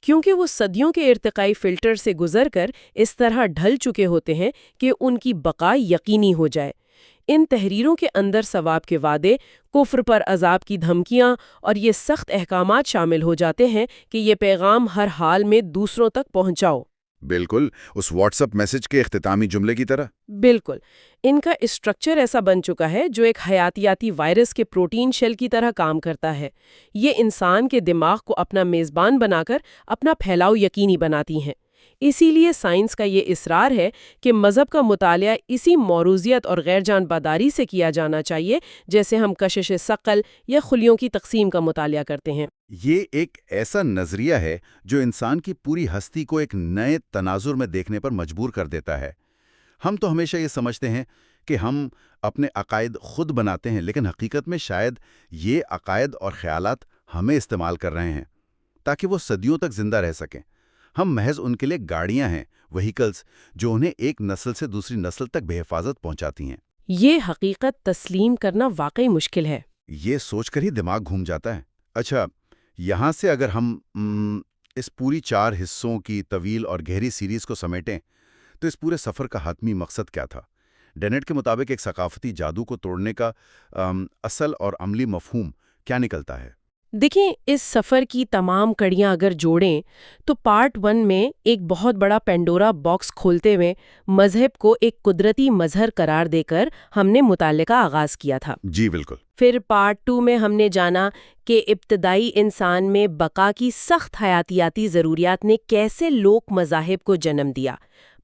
Speaker 1: کیونکہ وہ صدیوں کے ارتقائی فلٹر سے گزر کر اس طرح ڈھل چکے ہوتے ہیں کہ ان کی بقا یقینی ہو جائے۔ ان تحریروں کے اندر ثواب کے وعدے، کفر پر عذاب کی دھمکیاں اور یہ سخت احکامات شامل ہو جاتے ہیں کہ یہ پیغام ہر حال میں دوسروں تک پہنچاؤ۔
Speaker 3: بالکل اس واٹس ایپ میسج کے اختتامی جملے کی طرح۔
Speaker 1: بالکل، ان کا اسٹرکچر ایسا بن چکا ہے جو ایک حیاتیاتی وائرس کے پروٹین شیل کی طرح کام کرتا ہے۔ یہ انسان کے دماغ کو اپنا میزبان بنا کر اپنا پھیلاؤ یقینی بناتی ہیں۔ اسی لیے سائنس کا یہ اصرار ہے کہ مذہب کا مطالعہ اسی موروثیت اور غیر جان باداری سے کیا جانا چاہیے جیسے ہم کشش ثقل یا خلیوں کی تقسیم کا مطالعہ کرتے ہیں۔
Speaker 3: یہ ایک ایسا نظریہ ہے جو انسان کی پوری ہستی کو ایک نئے تناظر میں دیکھنے پر مجبور کر دیتا ہے۔ ہم تو ہمیشہ یہ سمجھتے ہیں کہ ہم اپنے عقائد خود بناتے ہیں، لیکن حقیقت میں شاید یہ عقائد اور خیالات ہمیں استعمال کر رہے ہیں تاکہ وہ صدیوں تک زندہ رہ سکیں۔ ہم محض ان کے لیے گاڑیاں ہیں، وہیکلز، جو انہیں ایک نسل سے دوسری نسل تک بے حفاظت پہنچاتی ہیں۔
Speaker 1: یہ حقیقت تسلیم کرنا واقعی مشکل ہے۔
Speaker 3: یہ سوچ کر ہی دماغ گھوم جاتا ہے۔ اچھا، یہاں سے اگر ہم اس پوری 4 حصوں کی طویل اور گہری سیریز کو سمیٹیں تو اس پورے سفر کا حتمی مقصد کیا تھا؟ ڈینٹ کے مطابق ایک ثقافتی جادو کو توڑنے کا اصل اور عملی مفہوم کیا نکلتا ہے؟
Speaker 1: دیکھیں، اس سفر کی تمام کڑیاں اگر جوڑیں تو پارٹ 1 میں ایک بہت بڑا پینڈورا باکس کھولتے ہوئے مذہب کو ایک قدرتی مظہر قرار دے کر ہم نے مطالعے کا آغاز کیا تھا۔
Speaker 3: جی بالکل۔
Speaker 1: پھر پارٹ 2 میں ہم نے جانا کہ ابتدائی انسان میں بقا کی سخت حیاتیاتی ضروریات نے کیسے لوک مذاہب کو جنم دیا۔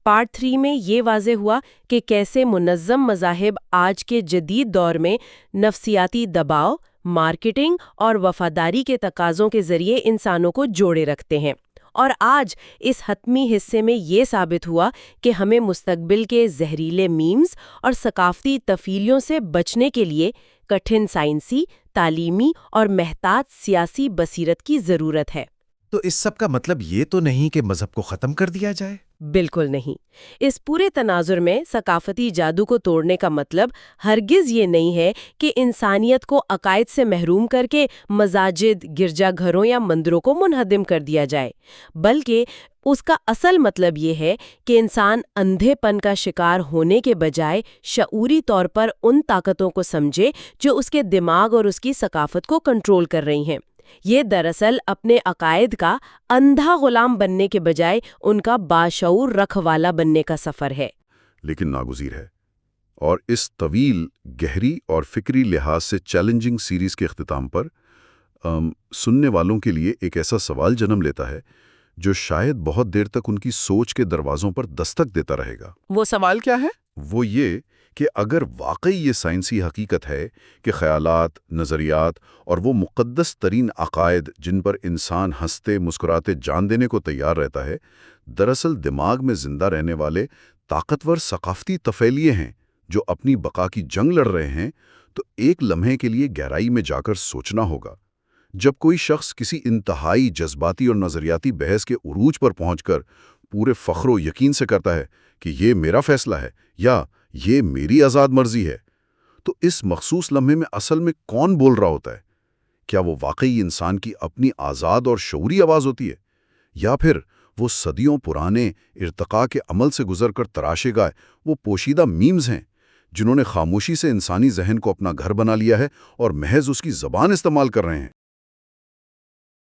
Speaker 1: پارٹ 3 میں یہ واضح ہوا کہ کیسے منظم مذاہب آج کے جدید دور میں نفسیاتی دباؤ، مارکیٹنگ اور وفاداری کے تقاضوں کے ذریعے انسانوں کو جوڑے رکھتے ہیں۔ اور آج اس حتمی حصے میں یہ ثابت ہوا کہ ہمیں مستقبل کے زہریلے میمز اور ثقافتی تفیلیوں سے بچنے کے لیے کٹھن سائنسی، تعلیمی اور محتاط سیاسی بصیرت کی ضرورت ہے۔
Speaker 4: تو اس سب کا مطلب یہ تو نہیں کہ مذہب کو ختم کر دیا جائے؟
Speaker 1: بالکل نہیں۔ اس پورے تناظر میں ثقافتی جادو کو توڑنے کا مطلب ہرگز یہ نہیں ہے کہ انسانیت کو عقائد سے محروم کر کے مساجد، گرجا گھروں یا مندروں کو منہدم کر دیا جائے، بلکہ اس کا اصل مطلب یہ ہے کہ انسان اندھے پن کا شکار ہونے کے بجائے شعوری طور پر ان طاقتوں کو سمجھے جو اس کے دماغ اور اس کی ثقافت کو کنٹرول کر رہی ہیں۔ یہ دراصل اپنے عقائد کا اندھا غلام بننے کے بجائے ان کا باشعور رکھوالا بننے کا سفر ہے۔
Speaker 2: لیکن ناگزیر ہے، اور اس طویل، گہری اور فکری لحاظ سے چیلنجنگ سیریز کے اختتام پر سننے والوں کے لیے ایک ایسا سوال جنم لیتا ہے جو شاید بہت دیر تک ان کی سوچ کے دروازوں پر دستک دیتا رہے گا۔
Speaker 1: وہ سوال کیا ہے؟
Speaker 2: وہ یہ کہ اگر واقعی یہ سائنسی حقیقت ہے کہ خیالات، نظریات اور وہ مقدس ترین عقائد جن پر انسان ہنستے مسکراتے جان دینے کو تیار رہتا ہے، دراصل دماغ میں زندہ رہنے والے طاقتور ثقافتی تفیلیے ہیں جو اپنی بقا کی جنگ لڑ رہے ہیں، تو ایک لمحے کے لیے گہرائی میں جا کر سوچنا ہوگا۔ جب کوئی شخص کسی انتہائی جذباتی اور نظریاتی بحث کے عروج پر پہنچ کر پورے فخر و یقین سے کرتا ہے کہ یہ میرا فیصلہ ہے یا یہ میری آزاد مرضی ہے، تو اس مخصوص لمحے میں اصل میں کون بول رہا ہوتا ہے؟ کیا وہ واقعی انسان کی اپنی آزاد اور شعوری آواز ہوتی ہے، یا پھر وہ صدیوں پرانے ارتقاء کے عمل سے گزر کر تراشے گئے وہ پوشیدہ میمز ہیں جنہوں نے خاموشی سے انسانی ذہن کو اپنا گھر بنا لیا ہے اور محض اس کی زبان استعمال کر رہے ہیں؟